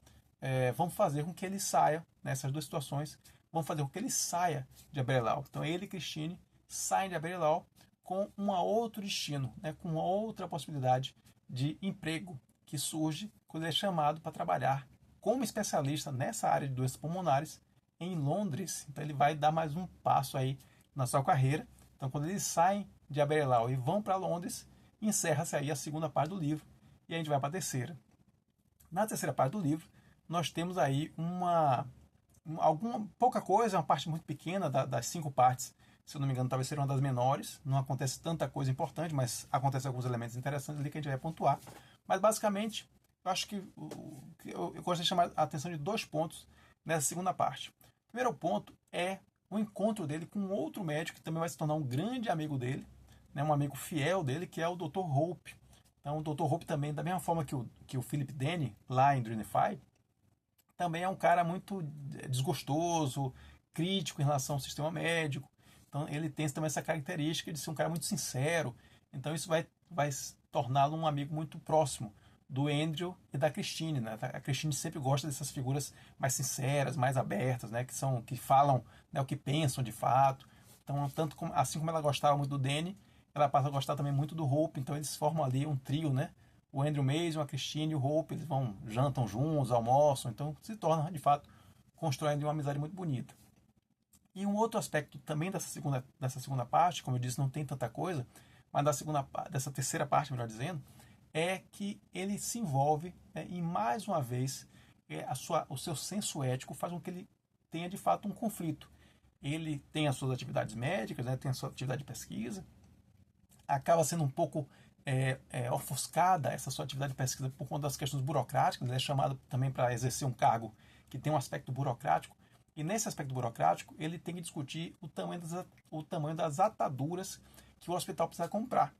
vão fazer com que ele saia, nessas duas situações, vão fazer com que ele saia de Aberelol. Então ele e Christine saem de Aberelol com um outro destino, né, com outra possibilidade de emprego que surge quando ele é chamado para trabalhar como especialista nessa área de doenças pulmonares em Londres. Então ele vai dar mais um passo aí na sua carreira. Então quando eles saem de Aberlour e vão para Londres, encerra-se aí a segunda parte do livro e a gente vai para a terceira. Na terceira parte do livro, nós temos aí alguma pouca coisa, uma parte muito pequena das 5 partes. Se eu não me engano, talvez seja uma das menores. Não acontece tanta coisa importante, mas acontecem alguns elementos interessantes ali que a gente vai pontuar. Mas basicamente, eu acho que eu gostaria de chamar a atenção de 2 pontos nessa segunda parte. O primeiro ponto é o encontro dele com outro médico que também vai se tornar um grande amigo dele, né, um amigo fiel dele, que é o Dr. Hope. Então, o Dr. Hope também, da mesma forma que o Philip Denny, lá em Drinify, também é um cara muito desgostoso, crítico em relação ao sistema médico. Então, ele tem também essa característica de ser um cara muito sincero. Então, isso vai torná-lo um amigo muito próximo do Andrew e da Christine, né? A Christine sempre gosta dessas figuras mais sinceras, mais abertas, né? Que falam, né, o que pensam de fato. Então, assim como ela gostava muito do Danny, ela passa a gostar também muito do Hope. Então, eles formam ali um trio, né? O Andrew Mason, a Christine e o Hope, eles jantam juntos, almoçam. Então, se torna, de fato, construindo uma amizade muito bonita. E um outro aspecto também dessa segunda parte, como eu disse, não tem tanta coisa, mas dessa terceira parte, melhor dizendo, é que ele se envolve, né, e mais uma vez o seu senso ético faz com que ele tenha de fato um conflito. Ele tem as suas atividades médicas, né, tem a sua atividade de pesquisa, acaba sendo um pouco ofuscada essa sua atividade de pesquisa por conta das questões burocráticas. Ele é chamado também para exercer um cargo que tem um aspecto burocrático, e nesse aspecto burocrático ele tem que discutir o tamanho das ataduras que o hospital precisa comprar.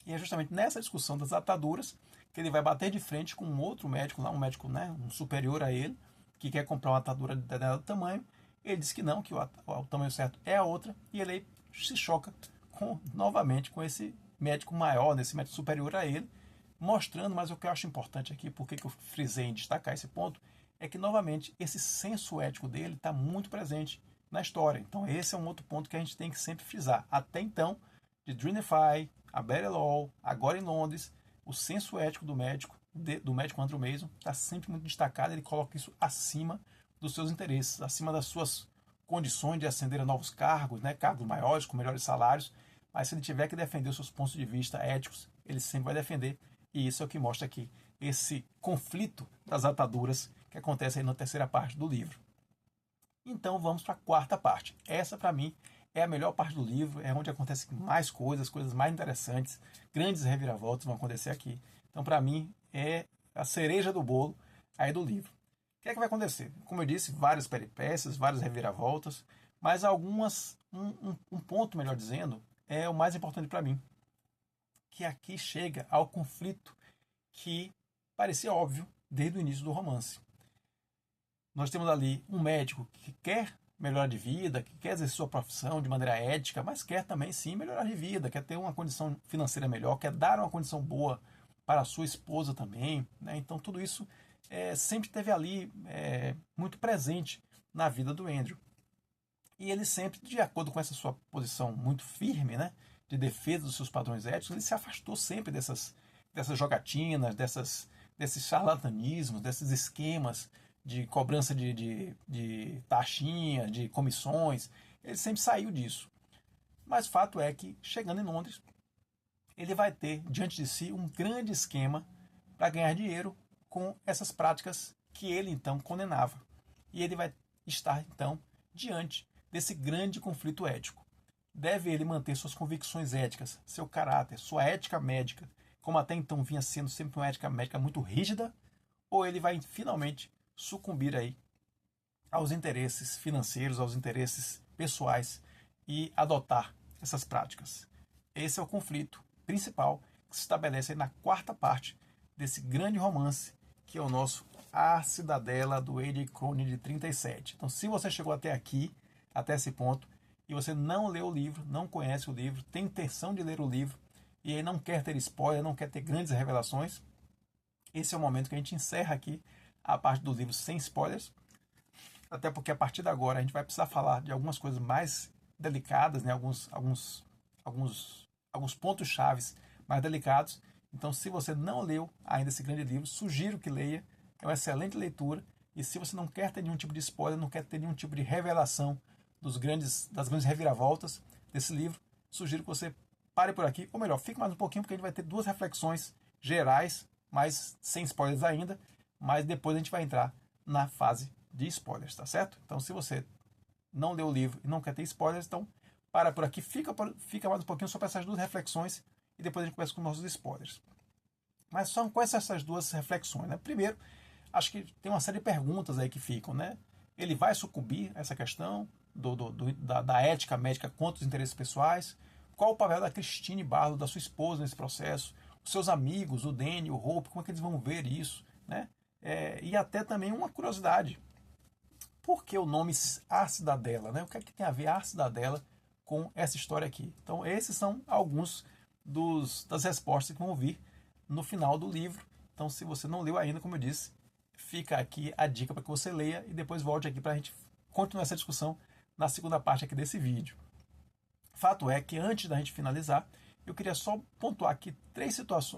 E é justamente nessa discussão das ataduras que ele vai bater de frente com um outro médico, lá, um médico, né, um superior a ele, que quer comprar uma atadura de determinado tamanho. Ele diz que não, que o tamanho certo é a outra, e ele se choca novamente com esse médico maior, nesse médico superior a ele, mostrando, mas o que eu acho importante aqui, porque que eu frisei em destacar esse ponto, é que novamente esse senso ético dele está muito presente na história. Então esse é um outro ponto que a gente tem que sempre frisar. Até então, de Drinify, a Aberlour, agora em Londres, o senso ético do médico Andrew Mason está sempre muito destacado. Ele coloca isso acima dos seus interesses, acima das suas condições de ascender a novos cargos, né, cargos maiores, com melhores salários. Mas se ele tiver que defender os seus pontos de vista éticos, ele sempre vai defender. E isso é o que mostra aqui esse conflito das ataduras que acontece aí na terceira parte do livro. Então vamos para a quarta parte. Essa, para mim, é a melhor parte do livro, é onde acontecem mais coisas mais interessantes, grandes reviravoltas vão acontecer aqui. Então, para mim, é a cereja do bolo aí do livro. O que é que vai acontecer? Como eu disse, várias peripécias, várias reviravoltas, mas um ponto, melhor dizendo, é o mais importante para mim, que aqui chega ao conflito que parecia óbvio desde o início do romance. Nós temos ali um médico que quer melhorar de vida, que quer exercer sua profissão de maneira ética, mas quer também sim melhorar de vida, quer ter uma condição financeira melhor, quer dar uma condição boa para a sua esposa também, né? Então tudo isso sempre esteve ali muito presente na vida do Andrew. E ele sempre, de acordo com essa sua posição muito firme, né, de defesa dos seus padrões éticos, ele se afastou sempre dessas jogatinas, desses charlatanismos, desses esquemas de cobrança de taxinha, de comissões. Ele sempre saiu disso. Mas fato é que, chegando em Londres, ele vai ter diante de si um grande esquema para ganhar dinheiro com essas práticas que ele então condenava. E ele vai estar então diante desse grande conflito ético. Deve ele manter suas convicções éticas, seu caráter, sua ética médica, como até então vinha sendo sempre uma ética médica muito rígida, ou ele vai finalmente sucumbir aí aos interesses financeiros, aos interesses pessoais e adotar essas práticas. Esse é o conflito principal que se estabelece aí na quarta parte desse grande romance, que é o nosso A Cidadela, do A.J. Cronin, de 37. Então, se você chegou até aqui, até esse ponto, e você não leu o livro, não conhece o livro, tem intenção de ler o livro, e aí não quer ter spoiler, não quer ter grandes revelações, esse é o momento que a gente encerra aqui a parte do livro sem spoilers, até porque a partir de agora a gente vai precisar falar de algumas coisas mais delicadas, né? alguns pontos chaves mais delicados. Então, se você não leu ainda esse grande livro, sugiro que leia. É uma excelente leitura. E se você não quer ter nenhum tipo de spoiler, não quer ter nenhum tipo de revelação das grandes reviravoltas desse livro, sugiro que você pare por aqui. Ou melhor, fique mais um pouquinho, porque a gente vai ter duas reflexões gerais, mas sem spoilers ainda. Mas depois a gente vai entrar na fase de spoilers, tá certo? Então, se você não leu o livro e não quer ter spoilers, então para por aqui, fica mais um pouquinho só para essas duas reflexões e depois a gente começa com nossos spoilers. Mas são quais essas duas reflexões, né? Primeiro, acho que tem uma série de perguntas aí que ficam, né? Ele vai sucumbir a essa questão da ética médica contra os interesses pessoais? Qual o papel da Christine Barlow, da sua esposa nesse processo? Os seus amigos, o Danny, o Hope, como é que eles vão ver isso, né? E até também uma curiosidade. Por que o nome A Cidadela, né? O que é que tem a ver a Cidadela com essa história aqui? Então, esses são alguns das respostas que vão vir no final do livro. Então, se você não leu ainda, como eu disse, fica aqui a dica para que você leia e depois volte aqui para a gente continuar essa discussão na segunda parte aqui desse vídeo. Fato é que antes da gente finalizar, eu queria só pontuar aqui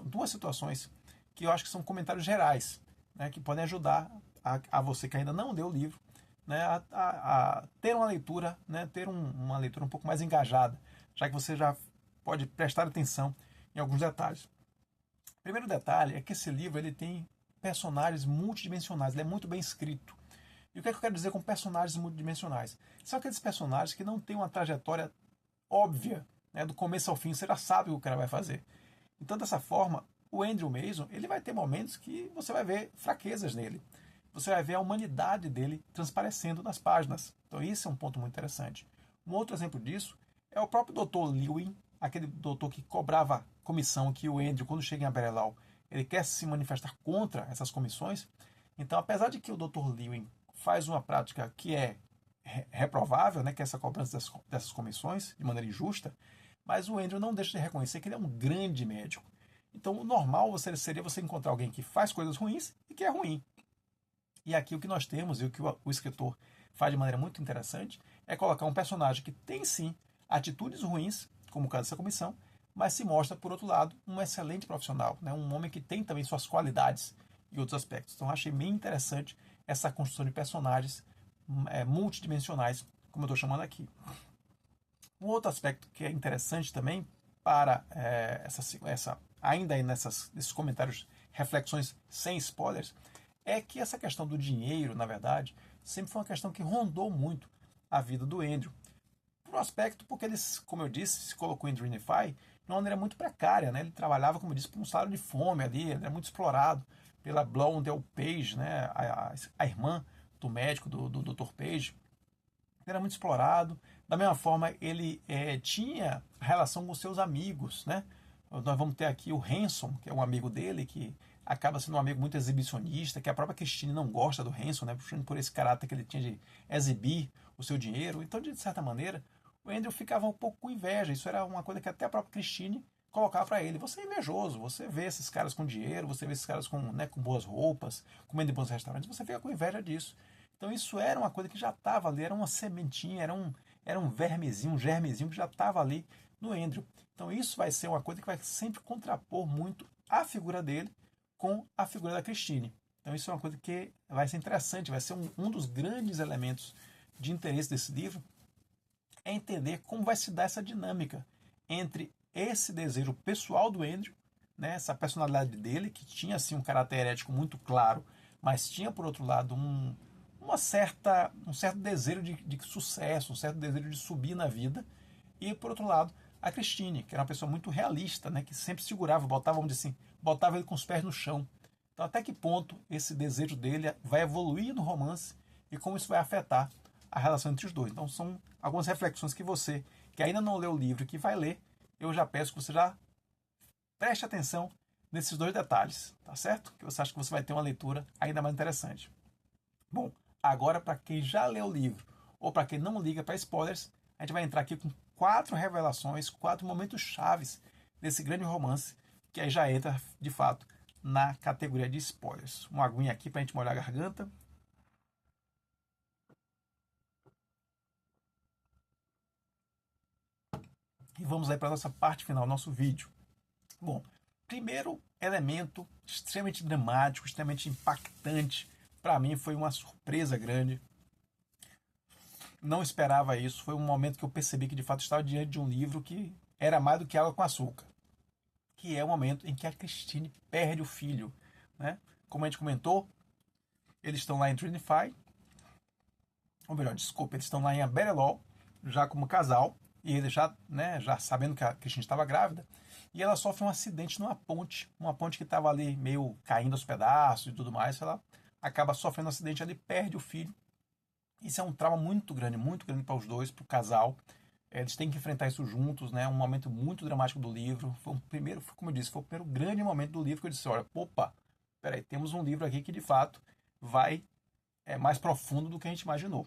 duas situações que eu acho que são comentários gerais, né, que podem ajudar a você que ainda não leu o livro, né, a ter uma leitura, né, ter uma leitura um pouco mais engajada, já que você já pode prestar atenção em alguns detalhes. O primeiro detalhe é que esse livro ele tem personagens multidimensionais, ele é muito bem escrito. E o que é que eu quero dizer com personagens multidimensionais? São aqueles personagens que não têm uma trajetória óbvia, né, do começo ao fim, você já sabe o que o cara vai fazer. Então, dessa forma, o Andrew Mason ele vai ter momentos que você vai ver fraquezas nele. Você vai ver a humanidade dele transparecendo nas páginas. Então, isso é um ponto muito interessante. Um outro exemplo disso é o próprio Dr. Lewin, aquele doutor que cobrava comissão que o Andrew, quando chega em Aberelau, ele quer se manifestar contra essas comissões. Então, apesar de que o Dr. Lewin faz uma prática que é reprovável, né, que é essa cobrança dessas comissões, de maneira injusta, mas o Andrew não deixa de reconhecer que ele é um grande médico. Então, o normal seria você encontrar alguém que faz coisas ruins e que é ruim. E aqui o que nós temos, e o que o escritor faz de maneira muito interessante, é colocar um personagem que tem sim atitudes ruins, como o caso dessa comissão, mas se mostra, por outro lado, um excelente profissional, né? Um homem que tem também suas qualidades e outros aspectos. Então, achei bem interessante essa construção de personagens multidimensionais, como eu estou chamando aqui. Um outro aspecto que é interessante também para ainda aí nesses comentários, reflexões sem spoilers, é que essa questão do dinheiro, na verdade, sempre foi uma questão que rondou muito a vida do Andrew. Por um aspecto, porque ele, como eu disse, se colocou em Dreamify de uma maneira muito precária, né? Ele trabalhava, como eu disse, por um salário de fome ali, ele era muito explorado pela Blondell Page, né? A irmã do médico, do Dr. Page. Ele era muito explorado. Da mesma forma, ele tinha relação com seus amigos, né? Nós vamos ter aqui o Hanson, que é um amigo dele, que acaba sendo um amigo muito exibicionista, que a própria Christine não gosta do Hanson, né? Por esse caráter que ele tinha de exibir o seu dinheiro. Então, de certa maneira, o Andrew ficava um pouco com inveja. Isso era uma coisa que até a própria Christine colocava para ele. Você é invejoso, você vê esses caras com dinheiro, você vê esses caras com boas roupas, comendo em bons restaurantes, você fica com inveja disso. Então isso era uma coisa que já estava ali, era uma sementinha, era um vermezinho, um germezinho que já estava ali no Andrew. Então isso vai ser uma coisa que vai sempre contrapor muito a figura dele com a figura da Christine. Então isso é uma coisa que vai ser interessante, vai ser um dos grandes elementos de interesse desse livro, é entender como vai se dar essa dinâmica entre esse desejo pessoal do Andrew, né, essa personalidade dele, que tinha assim, um caráter ético muito claro, mas tinha, por outro lado, um certo desejo de sucesso, um certo desejo de subir na vida, e, por outro lado, a Christine, que era uma pessoa muito realista, né, que sempre segurava, vamos dizer assim, botava ele com os pés no chão. Então, até que ponto esse desejo dele vai evoluir no romance e como isso vai afetar a relação entre os dois. Então, são algumas reflexões que você, que ainda não leu o livro e que vai ler, eu já peço que você já preste atenção nesses dois detalhes, tá certo? Que você acha que você vai ter uma leitura ainda mais interessante. Bom, agora para quem já leu o livro ou para quem não liga para spoilers, a gente vai entrar aqui com 4 revelações, 4 momentos chaves desse grande romance, que aí já entra, de fato, na categoria de spoilers. Uma aguinha aqui para a gente molhar a garganta. E vamos aí para a nossa parte final, nosso vídeo. Bom, primeiro elemento extremamente dramático, extremamente impactante, para mim foi uma surpresa grande. Não esperava isso. Foi um momento que eu percebi que de fato estava diante de um livro que era mais do que água com açúcar. Que é o momento em que a Christine perde o filho. Né? Como a gente comentou, eles estão lá em Trinify, ou melhor, desculpa, eles estão lá em Aberlour, já como casal, e ele já, né, já sabendo que a Christine estava grávida, e ela sofre um acidente numa ponte, uma ponte que estava ali meio caindo aos pedaços e tudo mais, ela acaba sofrendo um acidente ali, perde o filho. Isso é um trauma muito grande para os dois, para o casal. Eles têm que enfrentar isso juntos, né? Um momento muito dramático do livro. Foi o primeiro, como eu disse, foi o primeiro grande momento do livro que eu disse, olha, opa, peraí, temos um livro aqui que de fato vai mais profundo do que a gente imaginou.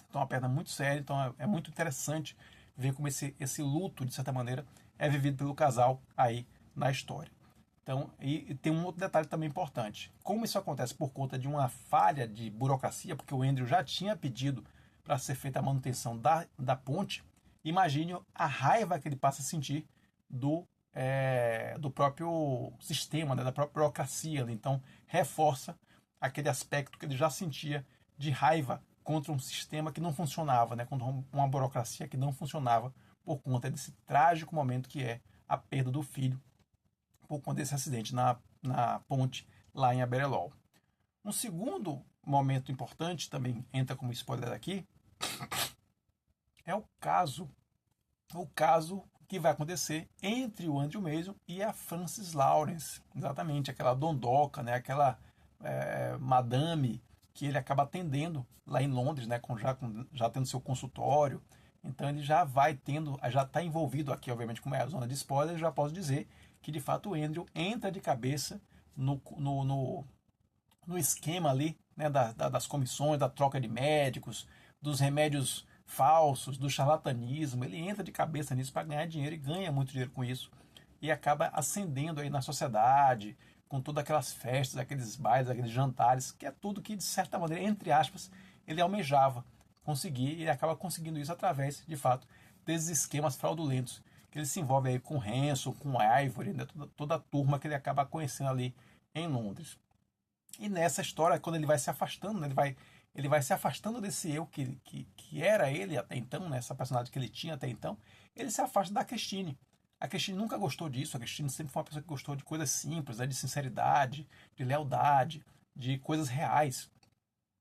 Então, é uma perda muito séria, então é muito interessante ver como esse luto, de certa maneira, é vivido pelo casal aí na história. Então, e tem um outro detalhe também importante. Como isso acontece por conta de uma falha de burocracia, porque o Andrew já tinha pedido para ser feita a manutenção da ponte, imagine a raiva que ele passa a sentir do próprio sistema, né, da própria burocracia. Então, reforça aquele aspecto que ele já sentia de raiva contra um sistema que não funcionava, né, contra uma burocracia que não funcionava por conta desse trágico momento que é a perda do filho por conta desse acidente na ponte lá em Aberlour. Um segundo momento importante, também entra como spoiler aqui, é o caso que vai acontecer entre o Andrew Mason e a Frances Lawrence. Exatamente, aquela dondoca, né, aquela madame que ele acaba atendendo lá em Londres, né, já tendo seu consultório. Então ele já vai tendo, já está envolvido aqui, obviamente, como é a zona de spoiler, já posso dizer que de fato o Andrew entra de cabeça no esquema ali, né, das comissões, da troca de médicos, dos remédios falsos, do charlatanismo. Ele entra de cabeça nisso para ganhar dinheiro e ganha muito dinheiro com isso e acaba ascendendo aí na sociedade, com todas aquelas festas, aqueles bailes, aqueles jantares, que é tudo que, de certa maneira, entre aspas, ele almejava conseguir, e ele acaba conseguindo isso através, de fato, desses esquemas fraudulentos, que ele se envolve aí com Hanson, com Ivory, né, toda a turma que ele acaba conhecendo ali em Londres. E nessa história, quando ele vai se afastando, né, ele vai se afastando desse eu que era ele até então, né, essa personagem que ele tinha até então, ele se afasta da Christine. A Christine nunca gostou disso, a Christine sempre foi uma pessoa que gostou de coisas simples, né, de sinceridade, de lealdade, de coisas reais.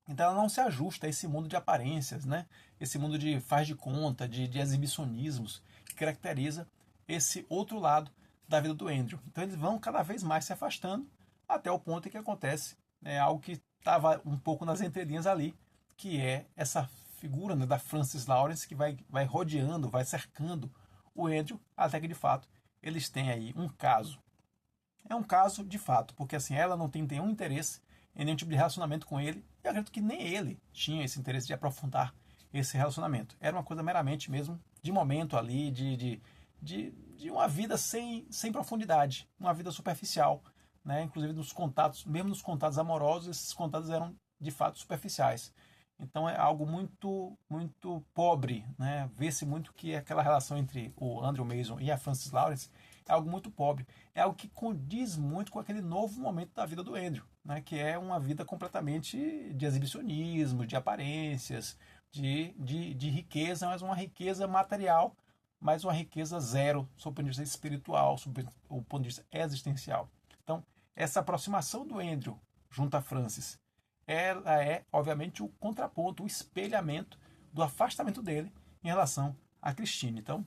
Então ela não se ajusta a esse mundo de aparências, né? Esse mundo de faz de conta, de exibicionismos, que caracteriza esse outro lado da vida do Andrew. Então eles vão cada vez mais se afastando até o ponto em que acontece, né, algo que estava um pouco nas entrelinhas ali, que é essa figura, né, da Frances Lawrence que vai rodeando, vai cercando o Andrew, até que de fato eles têm aí um caso. É um caso de fato, porque assim ela não tem nenhum interesse em nenhum tipo de relacionamento com ele, e eu acredito que nem ele tinha esse interesse de aprofundar esse relacionamento. Era uma coisa meramente mesmo de momento ali, de uma vida sem profundidade, uma vida superficial, né? Inclusive nos contatos, mesmo nos contatos amorosos, esses contatos eram de fato superficiais. Então é algo muito pobre, né? Vê-se muito que aquela relação entre o Andrew Mason e a Frances Lawrence é algo muito pobre. É algo que condiz muito com aquele novo momento da vida do Andrew, né? Que é uma vida completamente de exibicionismo, de aparências, de riqueza, mas uma riqueza material, mas uma riqueza zero, sob o ponto de vista espiritual, sob o ponto de vista existencial. Então, essa aproximação do Andrew junto a Frances, ela é, obviamente, o contraponto, o espelhamento do afastamento dele em relação a Christine. Então,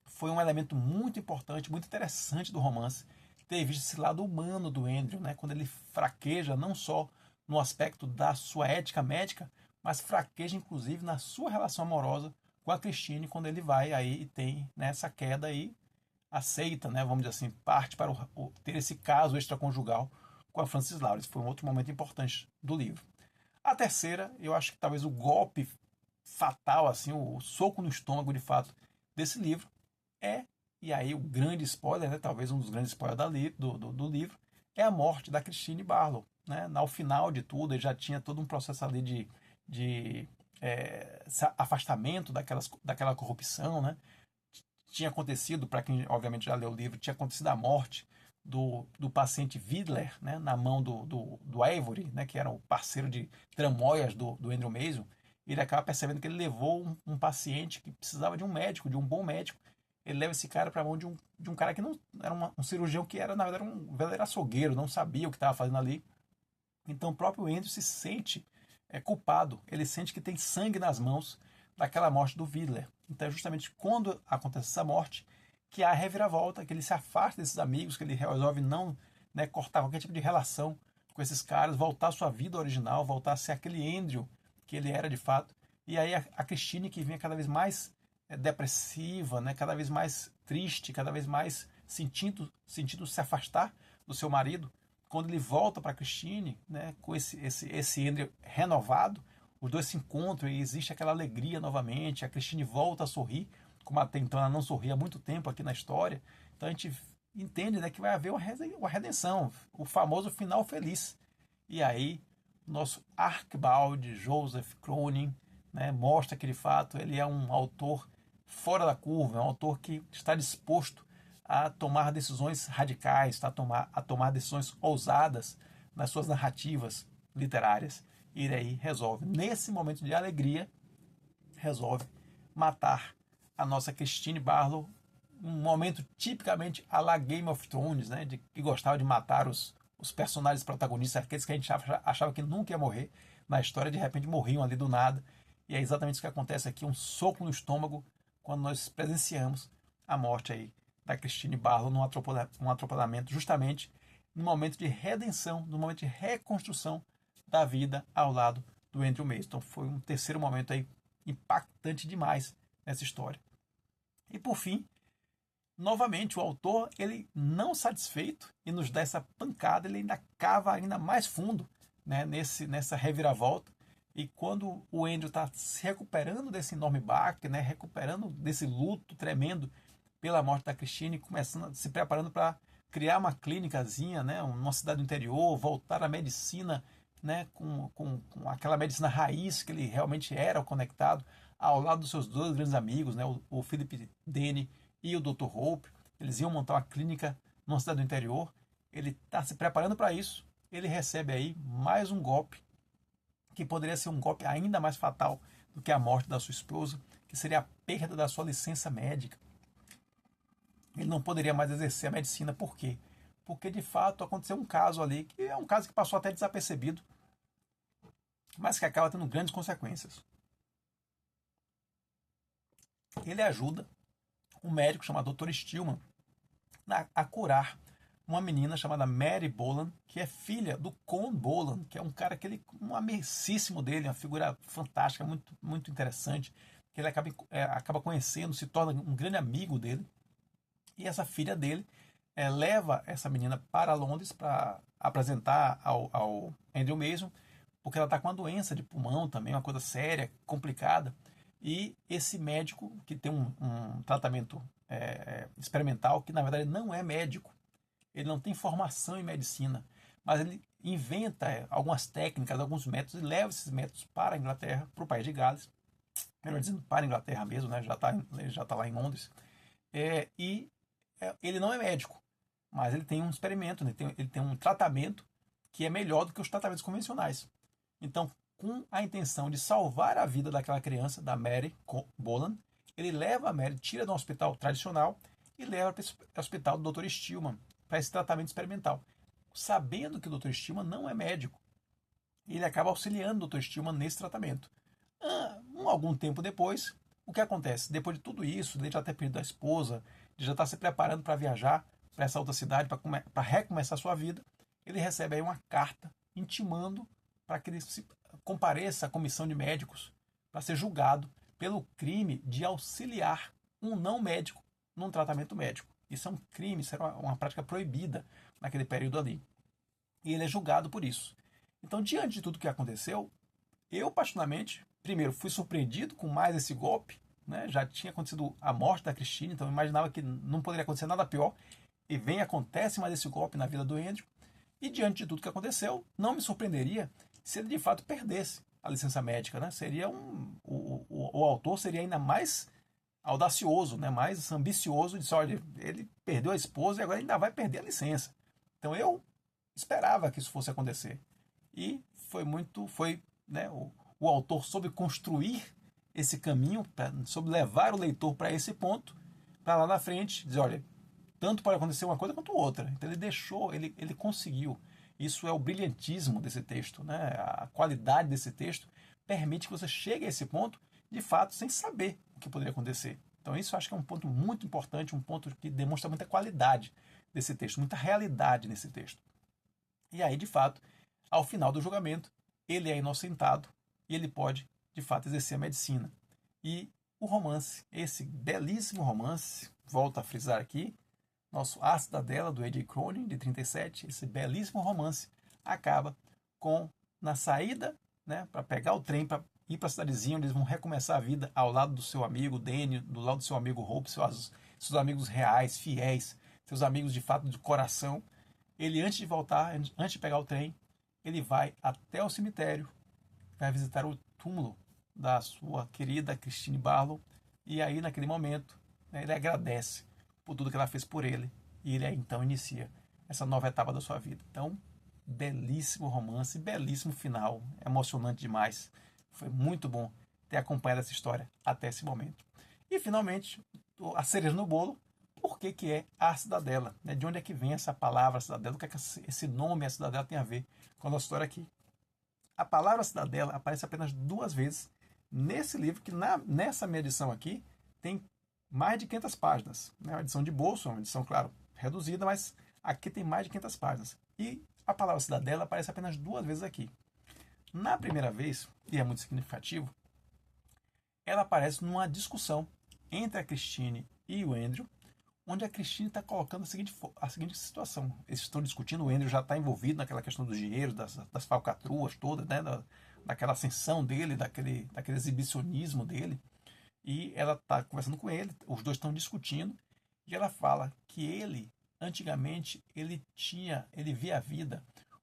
foi um elemento muito importante, muito interessante do romance, ter visto esse lado humano do Andrew, né? Quando ele fraqueja não só no aspecto da sua ética médica, mas fraqueja inclusive na sua relação amorosa com a Christine, quando ele vai aí e tem, né, essa queda aí, aceita, né, vamos dizer assim, parte para ter esse caso extraconjugal com a Frances Lawrence. Foi um outro momento importante do livro. A terceira, eu acho que talvez o golpe fatal, assim, o soco no estômago de fato desse livro é, e aí o grande spoiler, né, talvez um dos grandes spoilers do livro, é a morte da Christine Barlow. Né? Ao final de tudo, ele já tinha todo um processo ali de afastamento daquela corrupção, né? Tinha acontecido, para quem obviamente já leu o livro, tinha acontecido a morte do paciente Vidler, né, na mão do Avery, né, que era o parceiro de tramóias do Andrew Mason, ele acaba percebendo que ele levou um paciente que precisava de um médico, de um bom médico. Ele leva esse cara para a mão de um cara que não era um cirurgião que era, na verdade, um verdadeiro açougueiro, não sabia o que estava fazendo ali. Então o próprio Andrew se sente culpado, ele sente que tem sangue nas mãos daquela morte do Vidler. Então é justamente quando acontece essa morte que há a reviravolta, que ele se afasta desses amigos, que ele resolve não, né, cortar qualquer tipo de relação com esses caras, voltar à sua vida original, voltar a ser aquele Andrew que ele era de fato. E aí a Christine, que vinha cada vez mais depressiva, né, cada vez mais triste, cada vez mais sentindo se afastar do seu marido, quando ele volta para a Christine, né, com esse Andrew renovado, os dois se encontram e existe aquela alegria novamente, a Christine volta a sorrir, como até então ela não sorria há muito tempo aqui na história. Então a gente entende, né, que vai haver uma redenção, o famoso final feliz. E aí, nosso Archibald Joseph Cronin, né, mostra que de fato ele é um autor fora da curva, é um autor que está disposto a tomar decisões radicais, a tomar decisões ousadas nas suas narrativas literárias. E aí resolve, nesse momento de alegria, resolve matar a nossa Christine Barlow, um momento tipicamente à la Game of Thrones, né, que gostava de matar os personagens protagonistas, aqueles que a gente achava que nunca ia morrer na história, de repente morriam ali do nada. E é exatamente isso que acontece aqui, um soco no estômago, quando nós presenciamos a morte aí da Christine Barlow num atropelamento, justamente no momento de redenção, no momento de reconstrução da vida ao lado do Andrew Mason. Então foi um terceiro momento aí impactante demais nessa história. E por fim, novamente o autor, ele não satisfeito e nos dá essa pancada, ele ainda cava ainda mais fundo, né, nessa reviravolta. E quando o Andrew está se recuperando desse enorme baque, né, recuperando desse luto tremendo pela morte da Christine, começando, se preparando para criar uma clínicazinha, né, numa cidade do interior, voltar à medicina, né, com aquela medicina raiz que ele realmente era conectado, ao lado dos seus dois grandes amigos, né, o Philip Denny e o Dr. Hope. Eles iam montar uma clínica numa cidade do interior. Ele está se preparando para isso. Ele recebe aí mais um golpe, que poderia ser um golpe ainda mais fatal do que a morte da sua esposa, que seria a perda da sua licença médica. Ele não poderia mais exercer a medicina. Por quê? Porque de fato aconteceu um caso ali, que é um caso que passou até desapercebido, mas que acaba tendo grandes consequências. Ele ajuda um médico chamado Dr. Stillman a curar uma menina chamada Mary Boland, que é filha do Con Boland, que é um cara um amicíssimo dele, uma figura fantástica, muito, muito interessante, que ele acaba conhecendo, se torna um grande amigo dele. E essa filha dele leva essa menina para Londres para apresentar ao Andrew Mason, porque ela está com uma doença de pulmão também, uma coisa séria, complicada. E esse médico, que tem um tratamento experimental, que na verdade não é médico, ele não tem formação em medicina, mas ele inventa algumas técnicas, alguns métodos, e leva esses métodos para a Inglaterra, para o país de Gales, melhor dizendo, para a Inglaterra mesmo, né? Ele já está lá em Londres. Ele não é médico, mas ele tem um experimento, né? Ele tem um tratamento que é melhor do que os tratamentos convencionais. Então, com a intenção de salvar a vida daquela criança, da Mary Boland, ele leva a Mary, tira de um hospital tradicional e leva para o hospital do Dr. Stillman, para esse tratamento experimental, sabendo que o Dr. Stillman não é médico. Ele acaba auxiliando o Dr. Stillman nesse tratamento. Algum tempo depois, o que acontece? Depois de tudo isso, de já ter perdido a esposa, de já estar se preparando para viajar para essa outra cidade, para recomeçar a sua vida, ele recebe aí uma carta intimando para que ele se compareça à comissão de médicos para ser julgado pelo crime de auxiliar um não médico num tratamento médico. Isso é um crime, isso era uma prática proibida naquele período ali. E ele é julgado por isso. Então, diante de tudo que aconteceu, eu particularmente, primeiro, fui surpreendido com mais esse golpe, né? Já tinha acontecido a morte da Christine, então eu imaginava que não poderia acontecer nada pior, e acontece mais esse golpe na vida do Andrew. E diante de tudo que aconteceu, não me surpreenderia se ele de fato perdesse a licença médica, né? Seria o autor seria ainda mais audacioso, né? Mais ambicioso, de olha, ele perdeu a esposa e agora ainda vai perder a licença. Então eu esperava que isso fosse acontecer. E né, o autor soube construir esse caminho, soube levar o leitor para esse ponto, para lá na frente dizer, olha, tanto pode acontecer uma coisa quanto outra. Então ele conseguiu. Isso é o brilhantismo desse texto, né? A qualidade desse texto permite que você chegue a esse ponto, de fato, sem saber o que poderia acontecer. Então isso eu acho que é um ponto muito importante, um ponto que demonstra muita qualidade desse texto, muita realidade nesse texto. E aí, de fato, ao final do julgamento, ele é inocentado e ele pode, de fato, exercer a medicina. E o romance, esse belíssimo romance, volto a frisar aqui, nosso A Cidadela, do A.J. Cronin, de 37, esse belíssimo romance, acaba com, na saída, né, para pegar o trem, para ir para a cidadezinha, onde eles vão recomeçar a vida ao lado do seu amigo Danny, do lado do seu amigo Hope, seus amigos reais, fiéis, seus amigos de fato de coração. Ele, antes de voltar, antes de pegar o trem, ele vai até o cemitério, vai visitar o túmulo da sua querida Christine Barlow, e aí, naquele momento, né, ele agradece por tudo que ela fez por ele, e ele aí, então inicia essa nova etapa da sua vida. Então, belíssimo romance, belíssimo final, emocionante demais. Foi muito bom ter acompanhado essa história até esse momento. E, finalmente, a cereja no bolo, por que que é a Cidadela? Né? De onde é que vem essa palavra Cidadela? O que é que esse nome, a Cidadela, tem a ver com a nossa história aqui? A palavra Cidadela aparece apenas 2 vezes nesse livro, que nessa minha edição aqui tem mais de 500 páginas. É uma edição de bolso, uma edição, claro, reduzida, mas aqui tem mais de 500 páginas. E a palavra Cidadela aparece apenas 2 vezes aqui. Na primeira vez, e é muito significativo, ela aparece numa discussão entre a Christine e o Andrew, onde a Christine está colocando a seguinte situação. Eles estão discutindo, o Andrew já está envolvido naquela questão dos dinheiros, das falcatruas todas, né, daquela ascensão dele, daquele exibicionismo dele. E ela está conversando com ele, os dois estão discutindo, e ela fala que ele, antigamente, ele via a vida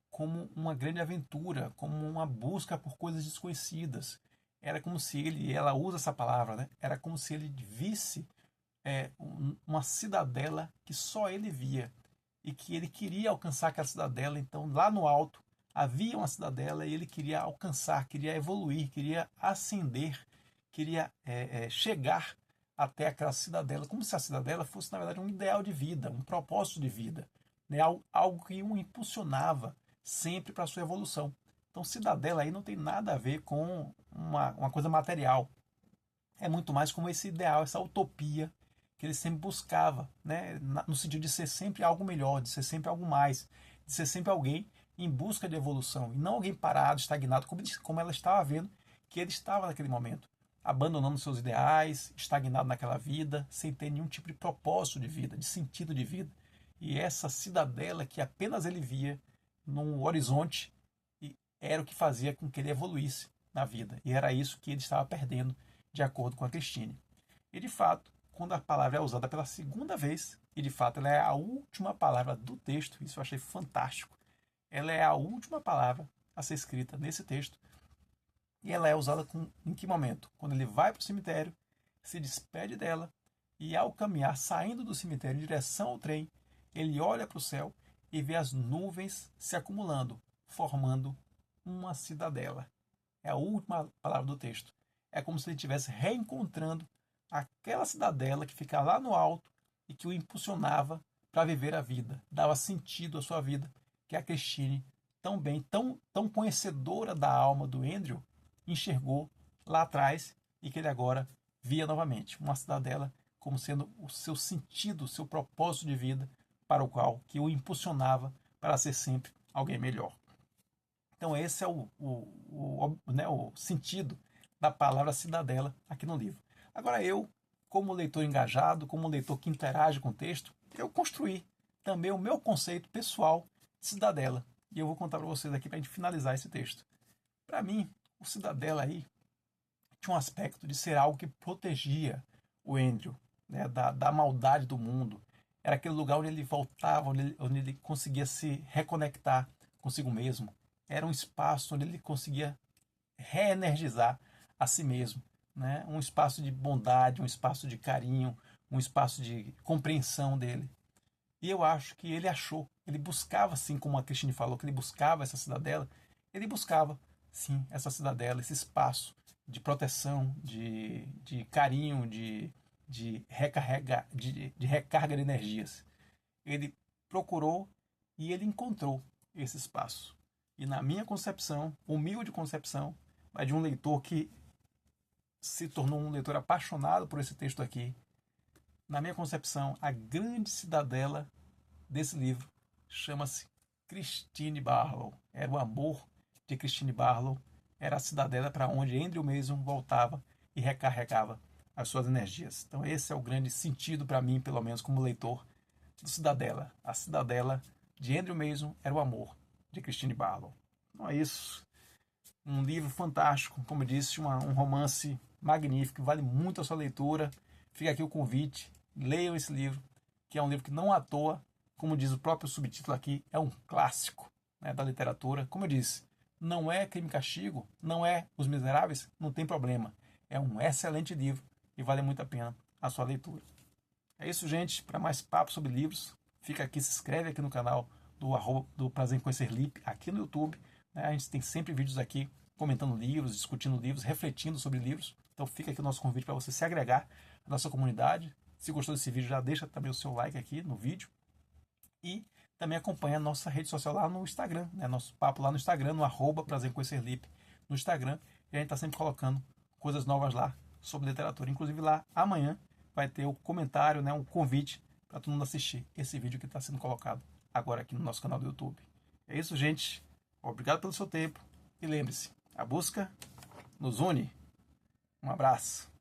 como uma grande aventura, como uma busca por coisas desconhecidas. Era como se ele, ela usa essa palavra, né? Era como se ele visse uma cidadela que só ele via e que ele queria alcançar aquela cidadela. Então, lá no alto havia uma cidadela e ele queria alcançar, queria evoluir, queria ascender, queria chegar até aquela cidadela, como se a cidadela fosse, na verdade, um ideal de vida, um propósito de vida, né? Algo que o impulsionava sempre para a sua evolução. Então, cidadela aí não tem nada a ver com uma coisa material. É muito mais como esse ideal, essa utopia que ele sempre buscava, né? No sentido de ser sempre algo melhor, de ser sempre algo mais, de ser sempre alguém em busca de evolução, e não alguém parado, estagnado, como ela estava vendo que ele estava naquele momento, abandonando seus ideais, estagnado naquela vida, sem ter nenhum tipo de propósito de vida, de sentido de vida. E essa cidadela que apenas ele via no horizonte era o que fazia com que ele evoluísse na vida. E era isso que ele estava perdendo, de acordo com a Christine. E, de fato, quando a palavra é usada pela segunda vez, e de fato ela é a última palavra do texto, isso eu achei fantástico, ela é a última palavra a ser escrita nesse texto, e ela é usada em que momento? Quando ele vai para o cemitério, se despede dela, e ao caminhar, saindo do cemitério em direção ao trem, ele olha para o céu e vê as nuvens se acumulando, formando uma cidadela. É a última palavra do texto. É como se ele estivesse reencontrando aquela cidadela que fica lá no alto e que o impulsionava para viver a vida, dava sentido à sua vida, que a Christine, tão bem, tão conhecedora da alma do Andrew, enxergou lá atrás e que ele agora via novamente. Uma cidadela como sendo o seu sentido, o seu propósito de vida, para o qual que o impulsionava para ser sempre alguém melhor. Então esse é o sentido da palavra cidadela aqui no livro. Agora eu, como leitor engajado, como leitor que interage com o texto, eu construí também o meu conceito pessoal de cidadela. E eu vou contar para vocês aqui para a gente finalizar esse texto. Para mim, o cidadela aí tinha um aspecto de ser algo que protegia o Andrew, né, da maldade do mundo. Era aquele lugar onde ele voltava, onde ele conseguia se reconectar consigo mesmo. Era um espaço onde ele conseguia reenergizar a si mesmo, né? Um espaço de bondade, um espaço de carinho, um espaço de compreensão dele. E eu acho que ele achou, ele buscava, assim como a Cristine falou, que ele buscava essa cidadela, ele buscava, sim, essa cidadela, esse espaço de proteção, de carinho, de recarga de energias. Ele procurou e ele encontrou esse espaço. E na minha concepção, humilde concepção, mas de um leitor que se tornou um leitor apaixonado por esse texto aqui, na minha concepção, a grande cidadela desse livro chama-se Christine Barlow. Era o amor de Christine Barlow, era a cidadela para onde Andrew Mason voltava e recarregava as suas energias. Então esse é o grande sentido para mim, pelo menos como leitor, do Cidadela. A Cidadela de Andrew Mason era o amor de Christine Barlow. Então é isso. Um livro fantástico, como eu disse, um romance magnífico, vale muito a sua leitura. Fica aqui o convite, leiam esse livro, que é um livro que não à toa, como diz o próprio subtítulo aqui, é um clássico, né, da literatura. Como eu disse, não é Crime e Castigo, não é Os Miseráveis, não tem problema. É um excelente livro e vale muito a pena a sua leitura. É isso, gente. Para mais papos sobre livros, fica aqui, se inscreve aqui no canal do Prazer em Conhecer Lipe, aqui no YouTube. Né? A gente tem sempre vídeos aqui comentando livros, discutindo livros, refletindo sobre livros. Então fica aqui o nosso convite para você se agregar à nossa comunidade. Se gostou desse vídeo, já deixa também o seu like aqui no vídeo. E também acompanha a nossa rede social lá no Instagram, né? Nosso papo lá no Instagram, no @Prazer em Conhecer Lipe no Instagram. E a gente está sempre colocando coisas novas lá sobre literatura. Inclusive lá amanhã vai ter o comentário, né, um convite para todo mundo assistir esse vídeo que está sendo colocado agora aqui no nosso canal do YouTube. É isso, gente. Obrigado pelo seu tempo. E lembre-se, a busca nos une. Um abraço.